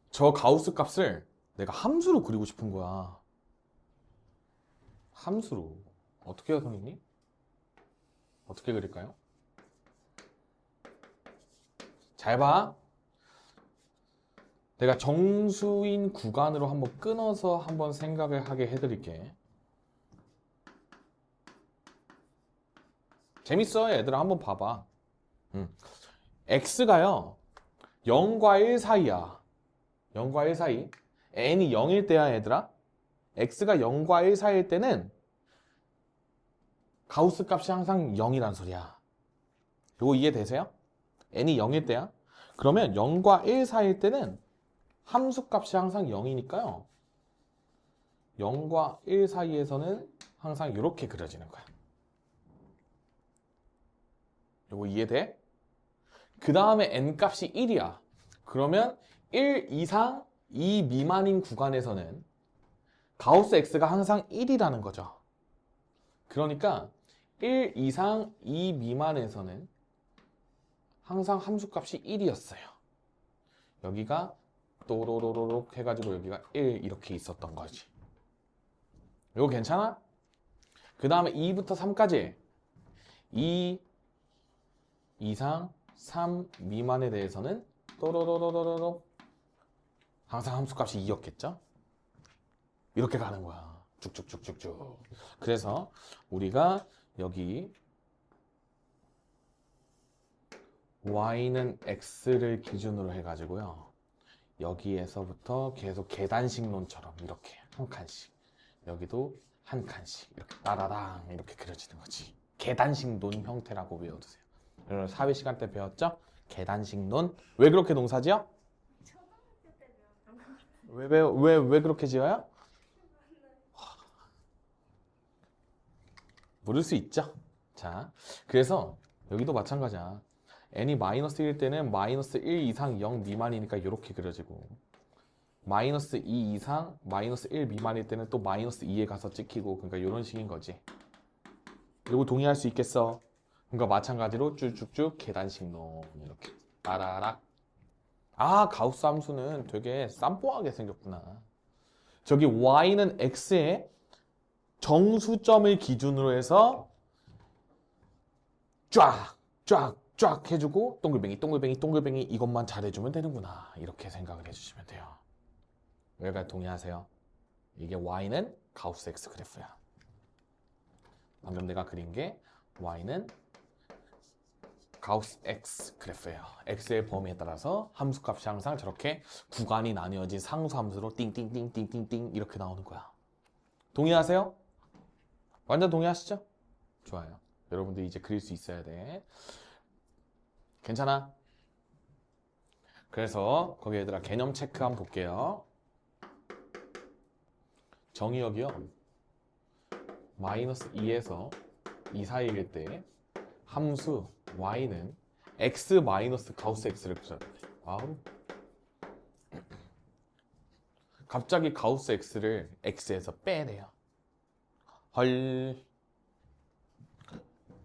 저 가우스 값을 내가 함수로 그리고 싶은 거야. 함수로 어떻게 해요 선생님? 어떻게 그릴까요? 잘 봐. 내가 정수인 구간으로 한번 끊어서 한번 생각을 하게 해드릴게. 재밌어 얘들아 한번 봐봐. x가요 0과 1 사이야. 0과 1 사이. n이 0일 때야 얘들아. x가 0과 1 사이일 때는 가우스 값이 항상 0이란 소리야. 이거 이해되세요? n이 0일 때야. 그러면 0과 1 사이일 때는 함수 값이 항상 0이니까요. 0과 1 사이에서는 항상 이렇게 그려지는 거야. 이거 이해돼? 그 다음에 n 값이 1이야. 그러면 1 이상 2 미만인 구간에서는 가우스 x가 항상 1이라는 거죠. 그러니까 1 이상 2 미만에서는 항상 함수값이 1이었어요. 여기가 또로로로록 해가지고 여기가 1 이렇게 있었던 거지. 이거 괜찮아? 그 다음에 2부터 3까지 2 이상 3 미만에 대해서는 또로로로로로 항상 함수값이 2였겠죠? 이렇게 가는 거야. 쭉쭉쭉쭉쭉. 그래서 우리가 여기 y는 x를 기준으로 해가지고요. 여기에서부터 계속 계단식론처럼 이렇게 한 칸씩, 여기도 한 칸씩 이렇게 따라랑 이렇게 그려지는 거지. 계단식론 형태라고 외워두세요. 여러분 사회 시간 때 배웠죠? 계단식론. 왜 그렇게 농사지어? 초등학교 때 배웠던 거. 왜 그렇게 지어요? 모를 수 있죠. 자, 그래서 여기도 마찬가지야. n이 마이너스 1일 때는 마이너스 1 이상 0 미만이니까 이렇게 그려지고, 마이너스 2 이상 마이너스 1 미만일 때는 또 마이너스 2에 가서 찍히고, 그러니까 이런 식인 거지. 이거 동의할 수 있겠어? 그러니까 마찬가지로 쭉쭉쭉 계단식론 이렇게 따라락. 아, 가우스 함수는 되게 쌈뽀하게 생겼구나. 저기 y는 x에 정수점을 기준으로 해서 쫙 해주고 동글뱅이 이것만 잘해주면 되는구나. 이렇게 생각을 해주시면 돼요. 여기까지 동의하세요? 이게 y는 가우스 x 그래프야. 방금 내가 그린 게 y는 가우스 x 그래프예요. x의 범위에 따라서 함수값이 항상 저렇게 구간이 나뉘어진 상수함수로 띵띵띵띵띵띵 이렇게 나오는 거야. 동의하세요? 완전 동의하시죠? 좋아요. 여러분들 이제 그릴 수 있어야 돼. 괜찮아? 그래서 거기 얘들아 개념 체크 한번 볼게요. 정의역이요. 마이너스 2에서 2 사이일 때 함수 y는 x 마이너스 가우스 x를 그려야 돼. 와우. 갑자기 가우스 x를 x에서 빼래요. 헐.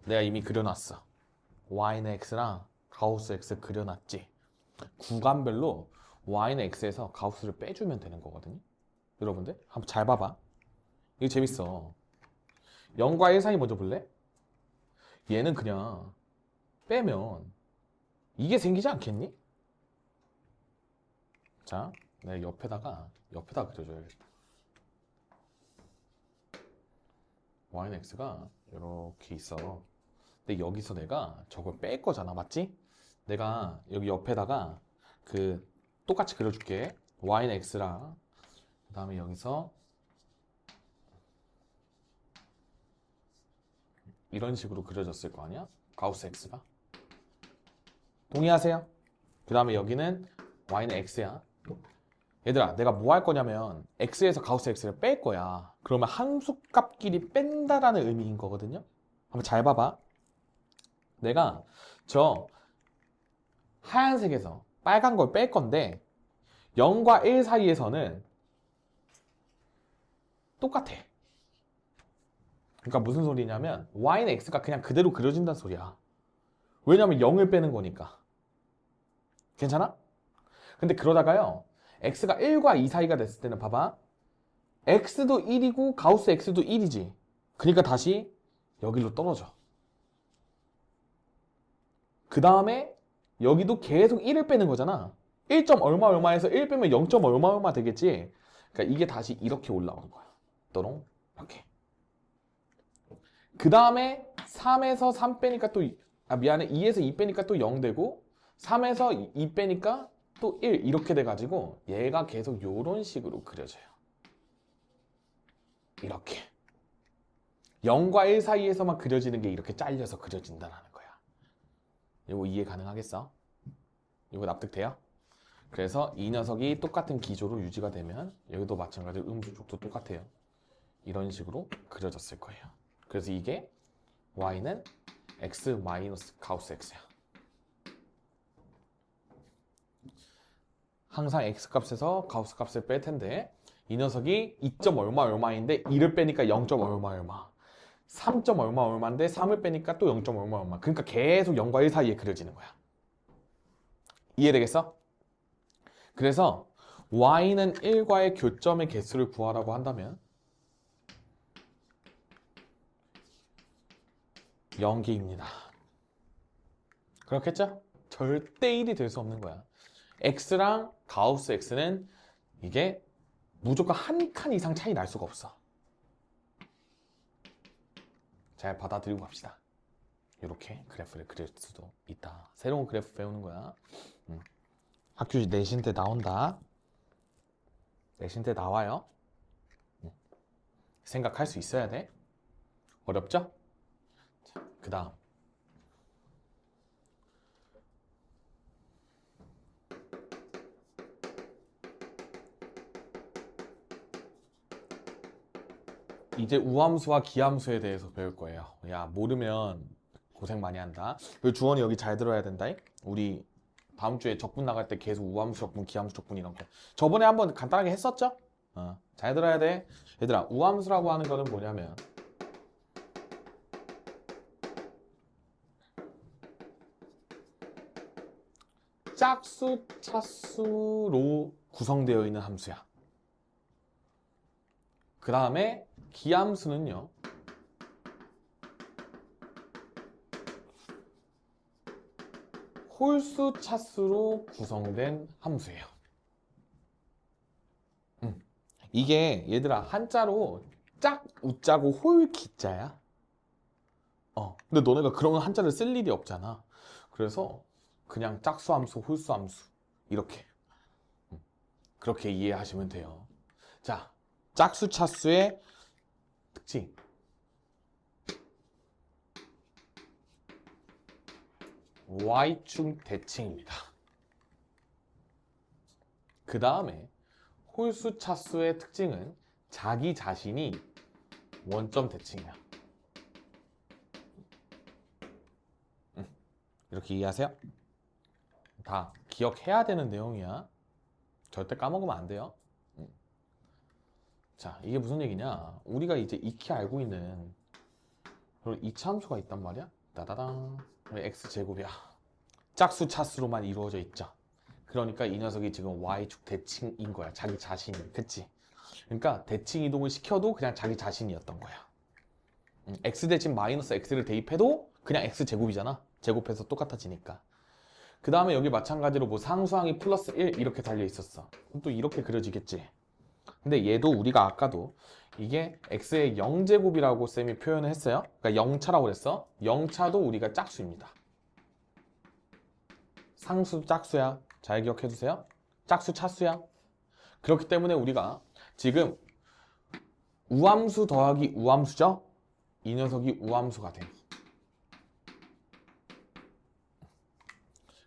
내가 이미 그려놨어. y는 x랑 가우스 x 그려놨지. 구간별로 y는 x에서 가우스를 빼주면 되는 거거든요. 여러분들 한번 잘 봐봐. 이거 재밌어. 0과 1 사이 먼저 볼래? 얘는 그냥 빼면 이게 생기지 않겠니? 자, 내가 옆에다가 그려줘야겠다. y는 x가 이렇게 있어. 근데 여기서 내가 저걸 뺄 거잖아, 맞지? 내가 여기 옆에다가 그 똑같이 그려줄게. y는 x랑 그 다음에 여기서 이런 식으로 그려졌을 거 아니야? 가우스 x가. 동의하세요? 그 다음에 여기는 y는 x야. 얘들아, 내가 뭐 할 거냐면 x에서 가우스 x를 뺄 거야. 그러면 함수값끼리 뺀다라는 의미인 거거든요. 한번 잘 봐봐. 내가 저 하얀색에서 빨간 걸 뺄 건데 0과 1 사이에서는 똑같아. 그러니까 무슨 소리냐면 y는 x가 그냥 그대로 그려진다는 소리야. 왜냐면 0을 빼는 거니까. 괜찮아? 근데 그러다가요, x가 1과 2 사이가 됐을 때는 봐봐. x도 1이고 가우스 x도 1이지. 그러니까 다시 여기로 떨어져. 그 다음에 여기도 계속 1을 빼는 거잖아. 1점 얼마에서 1 빼면 0점 얼마 되겠지. 그러니까 이게 다시 이렇게 올라오는 거야. 또롱 이렇게. 그 다음에 3에서 3 빼니까 또 미안해, 2에서 2 빼니까 또 0 되고 3에서 2 빼니까 또 1 이렇게 돼가지고 얘가 계속 요런 식으로 그려져요. 이렇게. 0과 1 사이에서만 그려지는 게 이렇게 잘려서 그려진다는 거야. 이거 이해 가능하겠어? 이거 납득돼요? 그래서 이 녀석이 똑같은 기조로 유지가 되면 여기도 마찬가지로 음수 쪽도 똑같아요. 이런 식으로 그려졌을 거예요. 그래서 이게 y는 x 마이너스 가우스 x야. 항상 x 값에서 가우스 값을 뺄 텐데 이 녀석이 2점 얼마 얼마인데 2를 빼니까 0점 얼마 얼마, 3점 얼마 얼마인데 3을 빼니까 또 0점 얼마 얼마. 그러니까 계속 0과 1 사이에 그려지는 거야. 이해되겠어? 그래서 y는 1과의 교점의 개수를 구하라고 한다면 0개입니다. 그렇겠죠? 절대 1이 될 수 없는 거야. x랑 가우스 x는 이게 무조건 한 칸 이상 차이 날 수가 없어. 잘 받아들이고 갑시다. 이렇게 그래프를 그릴 수도 있다. 새로운 그래프 배우는 거야. 학교 내신 때 나온다. 내신 때 나와요. 생각할 수 있어야 돼. 어렵죠? 그 다음 이제 우함수와 기함수에 대해서 배울 거예요. 야, 모르면 고생 많이 한다. 그리고 주원이 여기 잘 들어야 된다. 우리 다음 주에 적분 나갈 때 계속 우함수 적분, 기함수 적분 이런 거. 저번에 한번 간단하게 했었죠? 잘 들어야 돼. 얘들아, 우함수라고 하는 거는 뭐냐면 짝수, 차수로 구성되어 있는 함수야. 그 다음에 기함수는요, 홀수, 차수로 구성된 함수예요. 이게 얘들아 한자로 짝, 우자고 홀, 기자야. 근데 너네가 그런 한자를 쓸 일이 없잖아. 그래서 그냥 짝수 함수, 홀수 함수 이렇게 그렇게 이해하시면 돼요. 자, 짝수, 차수의 특징. Y축 대칭입니다. 그 다음에 홀수, 차수의 특징은 자기 자신이 원점 대칭이야. 이렇게 이해하세요? 다 기억해야 되는 내용이야. 절대 까먹으면 안 돼요. 자, 이게 무슨 얘기냐? 우리가 이제 익히 알고 있는 그런 이차함수가 있단 말이야. 따다당. x제곱이야. 짝수, 차수로만 이루어져 있죠. 그러니까 이 녀석이 지금 y축 대칭인 거야. 자기 자신이. 그치? 그러니까 대칭 이동을 시켜도 그냥 자기 자신이었던 거야. x 대신 마이너스 x를 대입해도 그냥 x제곱이잖아. 제곱해서 똑같아지니까. 그 다음에 여기 마찬가지로 뭐 상수항이 플러스 1 이렇게 달려 있었어. 그럼 또 이렇게 그려지겠지. 근데 얘도 우리가 아까도 이게 x의 0제곱이라고 쌤이 표현을 했어요. 그러니까 0차라고 그랬어. 0차도 우리가 짝수입니다. 상수 짝수야. 잘 기억해 두세요. 짝수 차수야. 그렇기 때문에 우리가 지금 우함수 더하기 우함수죠? 이 녀석이 우함수가 돼.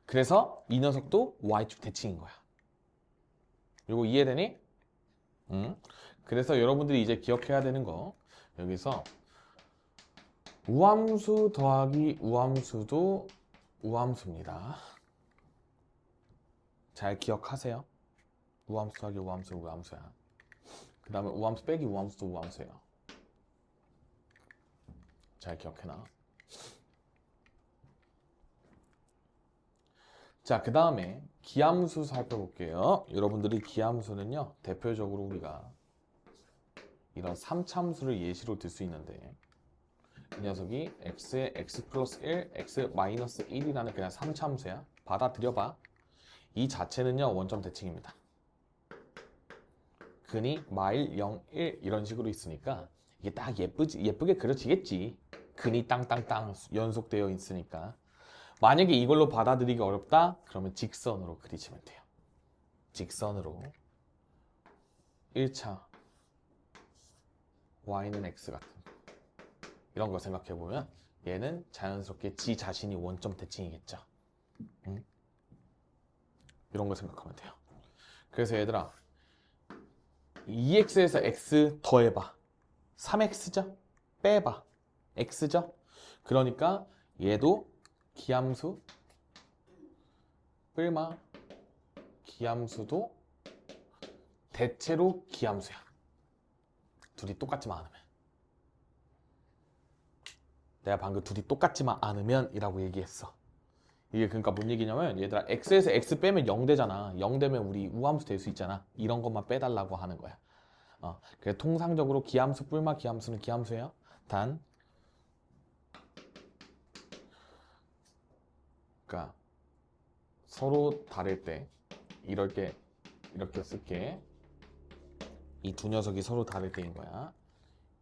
그래서 이 녀석도 y축 대칭인 거야. 이거 이해되니? 그래서 여러분들이 이제 기억해야 되는 거, 여기서 우함수 더하기 우함수도 우함수입니다. 잘 기억하세요. 우함수 더하기 우함수 우함수야. 그 다음에 우함수 빼기 우함수도 우함수예요. 잘 기억해놔. 자, 그 다음에 기함수 살펴볼게요. 여러분들이 기함수는요, 대표적으로 우리가 이런 3차함수를 예시로 들 수 있는데, 이 녀석이 x에 x 플러스 1, x 마이너스 1이라는 그냥 3차함수야. 받아들여봐. 이 자체는요, 원점 대칭입니다. 근이 마일 0, 1 이런 식으로 있으니까 이게 딱 예쁘게 그려지겠지. 근이 땅땅땅 연속되어 있으니까. 만약에 이걸로 받아들이기 어렵다? 그러면 직선으로 그리시면 돼요. 직선으로 1차 y는 x 같은 거. 이런 걸 생각해보면 얘는 자연스럽게 지 자신이 원점 대칭이겠죠. 이런 걸 생각하면 돼요. 그래서 얘들아 2x에서 x 더해봐. 3x죠? 빼봐. x죠? 그러니까 얘도 기함수 뿔마 기함수도 대체로 기함수야. 둘이 똑같지만 않으면. 내가 방금 둘이 똑같지만 않으면 이라고 얘기했어. 이게 그러니까 뭔 얘기냐면 얘들아 x에서 x 빼면 0 되잖아. 0 되면 우리 우함수 될 수 있잖아. 이런 것만 빼달라고 하는 거야. 그래서 통상적으로 기함수 뿔마 기함수는 기함수예요. 단 그러니까 서로 다를 때 이렇게 쓸게. 이 두 녀석이 서로 다를 때인 거야.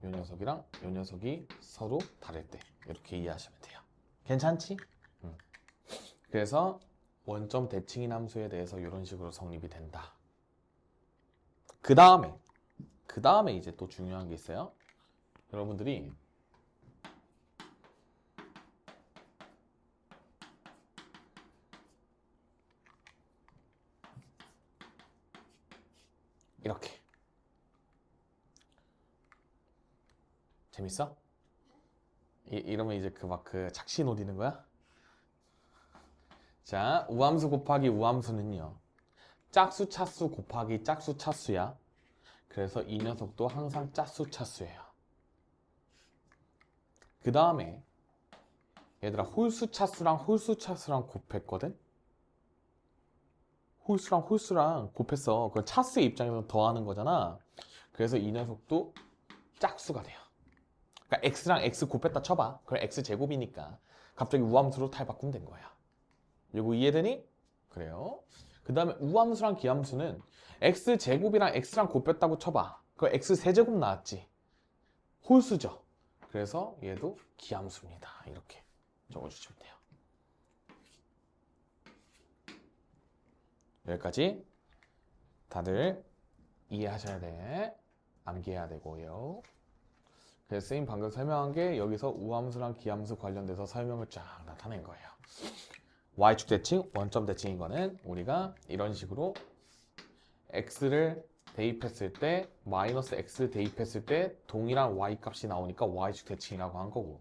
이 녀석이랑 이 녀석이 서로 다를 때 이렇게 이해하시면 돼요. 괜찮지? 그래서 원점 대칭인 함수에 대해서 이런 식으로 성립이 된다. 그 다음에 이제 또 중요한 게 있어요. 여러분들이 이렇게 재밌어? 이러면 이제 그 착시 노리는 거야? 자, 우함수 곱하기 우함수는요. 짝수 차수 곱하기 짝수 차수야. 그래서 이 녀석도 항상 짝수 차수예요. 그 다음에 얘들아 홀수 차수랑 홀수 차수랑 곱했거든? 홀수랑 홀수랑 곱했어. 그건 차수의 입장에서 더하는 거잖아. 그래서 이 녀석도 짝수가 돼요. 그러니까 x랑 x 곱했다 쳐봐. 그럼 x 제곱이니까 갑자기 우함수로 탈바꿈 된 거야. 이거 이해되니? 그래요. 그 다음에 우함수랑 기함수는 x 제곱이랑 x랑 곱했다고 쳐봐. 그 x 세제곱 나왔지. 홀수죠. 그래서 얘도 기함수입니다. 이렇게 적어주시면 돼요. 여기까지 다들 이해하셔야 돼. 암기해야 되고요. 그래서 쌤이 방금 설명한 게 여기서 우함수랑 기함수 관련돼서 설명을 쫙 나타낸 거예요. y축 대칭, 원점 대칭인 거는 우리가 이런 식으로 x를 대입했을 때 마이너스 x 대입했을 때 동일한 y 값이 나오니까 y축 대칭이라고 한 거고,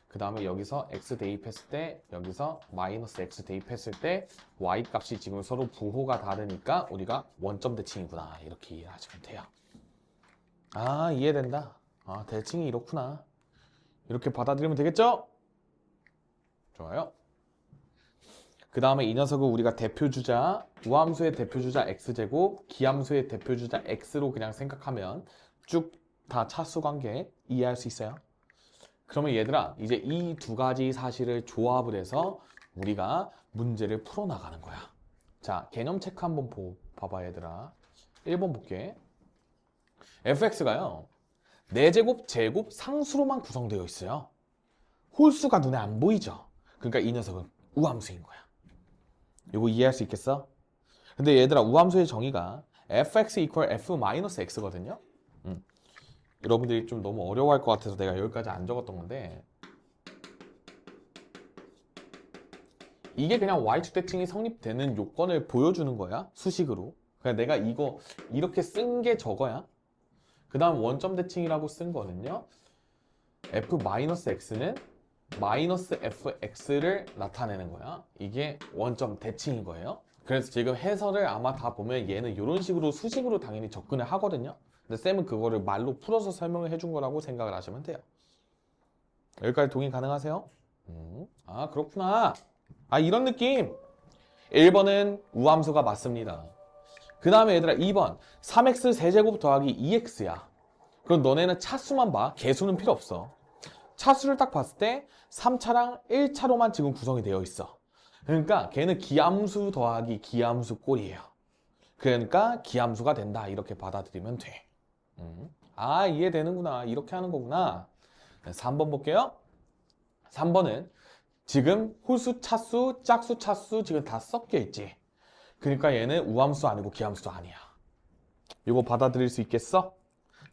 그 다음에 여기서 x 대입했을 때 여기서 마이너스 x 대입했을 때 y 값이 지금 서로 부호가 다르니까 우리가 원점 대칭이구나 이렇게 이해하시면 돼요. 아, 이해된다. 아, 대칭이 이렇구나. 이렇게 받아들이면 되겠죠? 좋아요. 그 다음에 이 녀석은 우리가 대표주자, 우함수의 대표주자 x제곱, 기함수의 대표주자 x로 그냥 생각하면 쭉 다 차수 관계 이해할 수 있어요. 그러면 얘들아, 이제 이 두 가지 사실을 조합을 해서 우리가 문제를 풀어나가는 거야. 자, 개념 체크 한번 봐봐 얘들아. 1번 볼게. fx가요 4제곱, 제곱, 상수로만 구성되어 있어요. 홀수가 눈에 안 보이죠? 그러니까 이 녀석은 우함수인 거야. 이거 이해할 수 있겠어? 근데 얘들아, 우함수의 정의가 fx equal f-x거든요? 여러분들이 좀 너무 어려워할 것 같아서 내가 여기까지 안 적었던 건데, 이게 그냥 y축 대칭이 성립되는 요건을 보여주는 거야, 수식으로. 그냥 내가 이거 이렇게 쓴 게 저거야. 그 다음 원점 대칭이라고 쓴 거는요, f-x는 마이너스 fx를 나타내는 거야. 이게 원점 대칭인 거예요. 그래서 지금 해설을 아마 다 보면 얘는 이런 식으로 수식으로 당연히 접근을 하거든요. 근데 쌤은 그거를 말로 풀어서 설명을 해준 거라고 생각을 하시면 돼요. 여기까지 동의 가능하세요? 아, 그렇구나. 아, 이런 느낌. 1번은 우함수가 맞습니다. 그 다음에 얘들아 2번 3x 세제곱 더하기 2x야. 그럼 너네는 차수만 봐. 개수는 필요 없어. 차수를 딱 봤을 때 3차랑 1차로만 지금 구성이 되어 있어. 그러니까 걔는 기함수 더하기 기함수 꼴이에요. 그러니까 기함수가 된다 이렇게 받아들이면 돼. 아, 이해되는구나. 이렇게 하는 거구나. 3번 볼게요. 3번은 지금 홀수, 차수, 짝수, 차수 지금 다 섞여 있지. 그러니까 얘는 우함수 아니고 기함수도 아니야. 이거 받아들일 수 있겠어?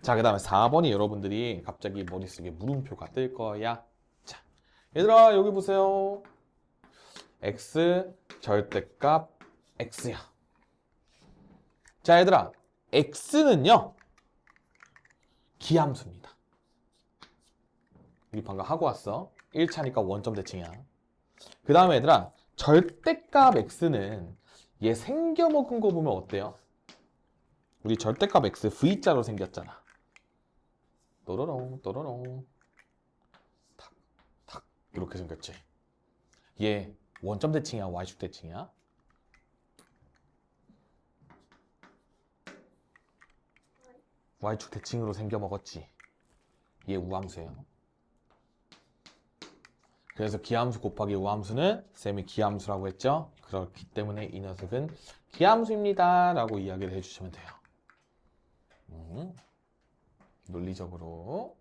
자, 그 다음에 4번이 여러분들이 갑자기 머릿속에 물음표가 뜰 거야. 자, 얘들아, 여기 보세요. x 절대값 x야. 자, 얘들아, x는요, 기함수입니다. 우리 방금 하고 왔어. 1차니까 원점 대칭이야. 그 다음에 얘들아, 절대값 x는 얘 생겨먹은 거 보면 어때요? 우리 절대값 x V자로 생겼잖아. 또로롱 또로롱 탁 탁 이렇게 생겼지. 얘 원점 대칭이야, y축 대칭이야? y축 대칭으로 생겨 먹었지. 얘 우함수예요. 그래서 기함수 곱하기 우함수는 쌤이 기함수라고 했죠. 그렇기 때문에 이 녀석은 기함수입니다 라고 이야기를 해주시면 돼요. 논리적으로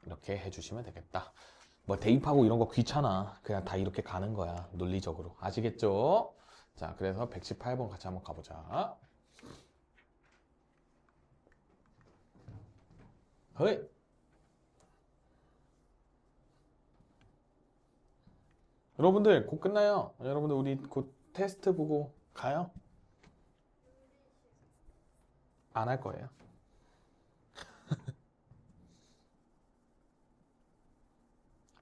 이렇게 해주시면 되겠다. 뭐 대입하고 이런 거 귀찮아. 그냥 다 이렇게 가는 거야. 논리적으로. 아시겠죠? 자, 그래서 118번 같이 한번 가보자. 허이. 여러분들 곧 끝나요. 여러분들 우리 곧 테스트 보고 가요. 안 할 거예요.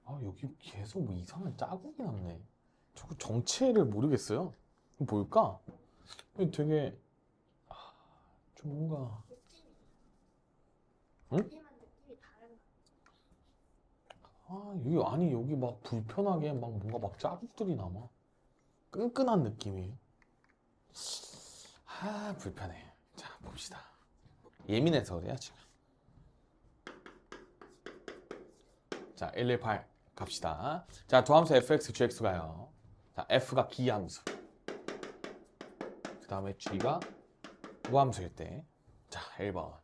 아, 여기 계속 뭐 이상한 자국이 남네. 저거 정체를 모르겠어요. 이거 뭘까? 이거 되게 좀 뭔가 응? 느낌이 다른 아, 여기 아니 여기 막 불편하게 막 뭔가 막 자국들이 남아. 끈끈한 느낌이. 아, 불편해. 자, 봅시다. 예민해서 그래요, 지금. 자, 118 갑시다. 자, 도함수 fx, gx가요. 자, f가 기함수. 그 다음에 g가 무함수일 때. 자, 1번.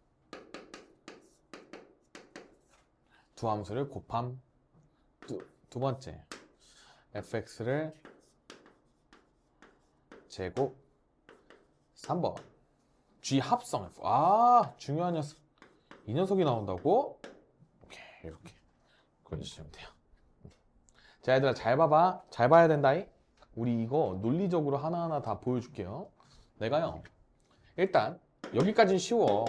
두 함수를 곱함. 두 번째. fx를 제곱. 3번. g 합성 f. 아, 중요한 녀석. 이 녀석이 나온다고? 오케이, 이렇게. 그려주시면 돼요. 자, 얘들아, 잘 봐봐. 잘 봐야 된다이. 우리 이거 논리적으로 하나하나 다 보여줄게요. 내가요, 일단 여기까지는 쉬워.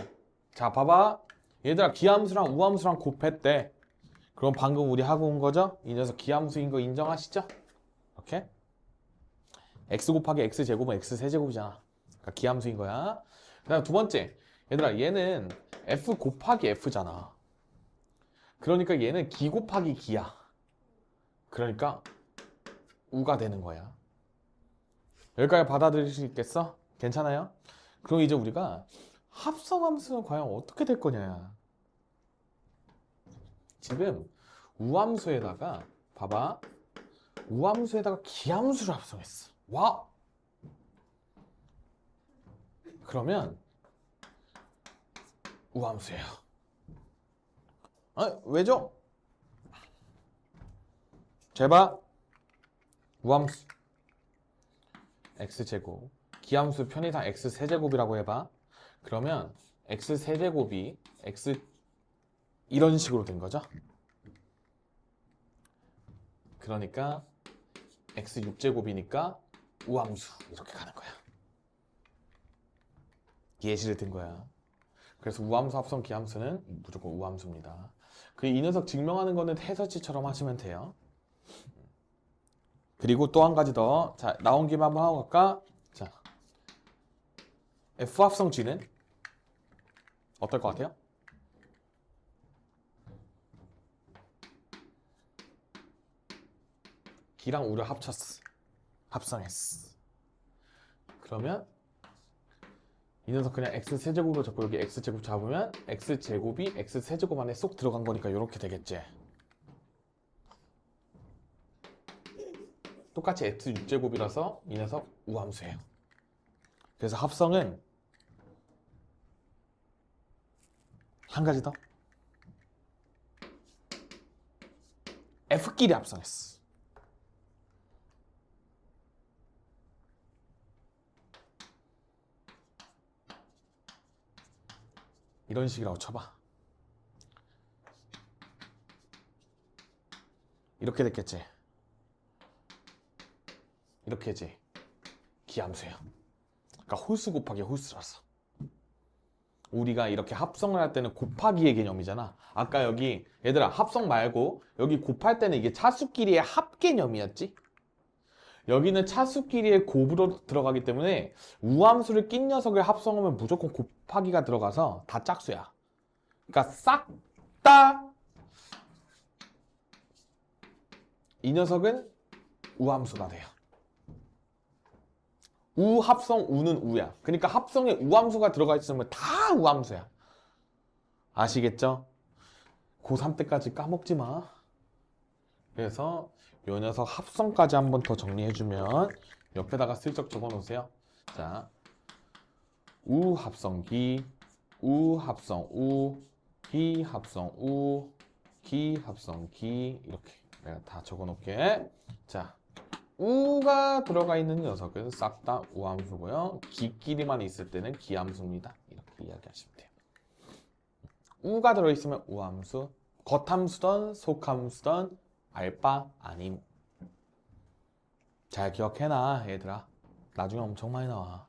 자, 봐봐. 얘들아, 기함수랑 우함수랑 곱했대. 그럼 방금 우리 하고 온 거죠? 이 녀석 기함수인 거 인정하시죠? 오케이? x 곱하기 x 제곱은 x 세제곱이잖아. 그러니까 기함수인 거야. 그 다음 두 번째. 얘들아, 얘는 f 곱하기 f잖아. 그러니까 얘는 기 곱하기 기야. 그러니까 우가 되는 거야. 여기까지 받아들일 수 있겠어? 괜찮아요? 그럼 이제 우리가 합성함수는 과연 어떻게 될 거냐. 지금 우함수에다가 봐봐. 우함수에다가 기함수를 합성했어. 와! 그러면 우함수예요. 아, 왜죠? 제발 우함수 x제곱 기함수 편의상 x세제곱이라고 해봐. 그러면 x세제곱이 x 이런 식으로 된 거죠. 그러니까 x6제곱이니까 우함수 이렇게 가는 거야. 예시를 든 거야. 그래서 우함수 합성 기함수는 무조건 우함수입니다. 그 이 녀석 증명하는 거는 해설지처럼 하시면 돼요. 그리고 또 한 가지 더. 자, 나온 김에 한번 하고 갈까? 자, F 합성 G는 어떨 것 같아요? G랑 우를 합쳤어. 합성했어. 그러면 이 녀석 그냥 X세제곱으로 잡고 여기 X제곱 잡으면 X제곱이 X세제곱 안에 쏙 들어간 거니까 이렇게 되겠지. 똑같이 X6제곱이라서 이 녀석 우함수예요. 그래서 합성은 한 가지 더. F끼리 합성했어. 이런 식이라고 쳐봐. 이렇게 됐겠지. 이렇게 지 기함수예요. 그러니까 홀수 곱하기 홀수라서. 우리가 이렇게 합성을 할 때는 곱하기의 개념이잖아. 아까 여기 얘들아 합성 말고 여기 곱할 때는 이게 차수끼리의 합 개념이었지. 여기는 차수끼리의 곱으로 들어가기 때문에 우함수를 낀 녀석을 합성하면 무조건 곱하기가 들어가서 다 짝수야. 그러니까 싹 다 이 녀석은 우함수가 돼요. 우 합성 우는 우야. 그러니까 합성에 우함수가 들어가 있으면 다 우함수야. 아시겠죠? 고3 때까지 까먹지 마. 그래서 요 녀석 합성까지 한번 더 정리해주면 옆에다가 슬쩍 적어놓으세요. 자, 우 합성 우 합성 기 합성 기 합성 기 이렇게 내가 다 적어놓을게. 자, 우가 들어가 있는 녀석은 싹 다 우함수고요. 기끼리만 있을 때는 기함수입니다. 이렇게 이야기하시면 돼요. 우가 들어있으면 우함수, 겉함수든 속함수든 알바 아님. 잘 기억해놔 얘들아. 나중에 엄청 많이 나와.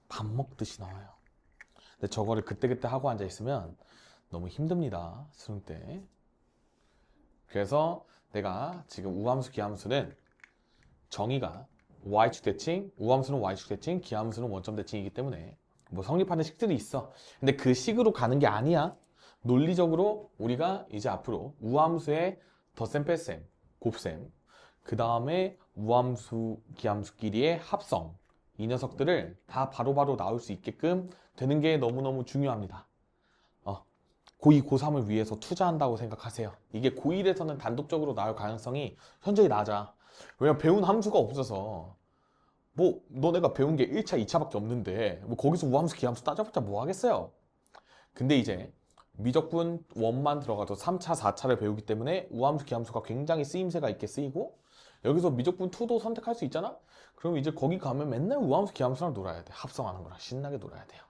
밥 먹듯이 나와요. 근데 저거를 그때그때 하고 앉아있으면 너무 힘듭니다. 수능 때. 그래서 내가 지금 우함수, 기함수는 정의가 y축 대칭, 우함수는 y축 대칭, 기함수는 원점 대칭이기 때문에 뭐 성립하는 식들이 있어. 근데 그 식으로 가는 게 아니야. 논리적으로 우리가 이제 앞으로 우함수의 덧셈, 뺄셈, 곱셈, 그 다음에 우함수, 기함수끼리의 합성, 이 녀석들을 다 바로바로 나올 수 있게끔 되는 게 너무너무 중요합니다. 고2, 고3을 위해서 투자한다고 생각하세요. 이게 고1에서는 단독적으로 나올 가능성이 현저히 낮아. 왜냐면 배운 함수가 없어서. 뭐 너네가 배운 게 1차, 2차밖에 없는데 뭐 거기서 우함수, 기함수 따져봤자 뭐 하겠어요. 근데 이제 미적분 1만 들어가도 3차, 4차를 배우기 때문에 우함수, 기함수가 굉장히 쓰임새가 있게 쓰이고 여기서 미적분 2도 선택할 수 있잖아? 그럼 이제 거기 가면 맨날 우함수, 기함수랑 놀아야 돼. 합성하는 거랑 신나게 놀아야 돼요.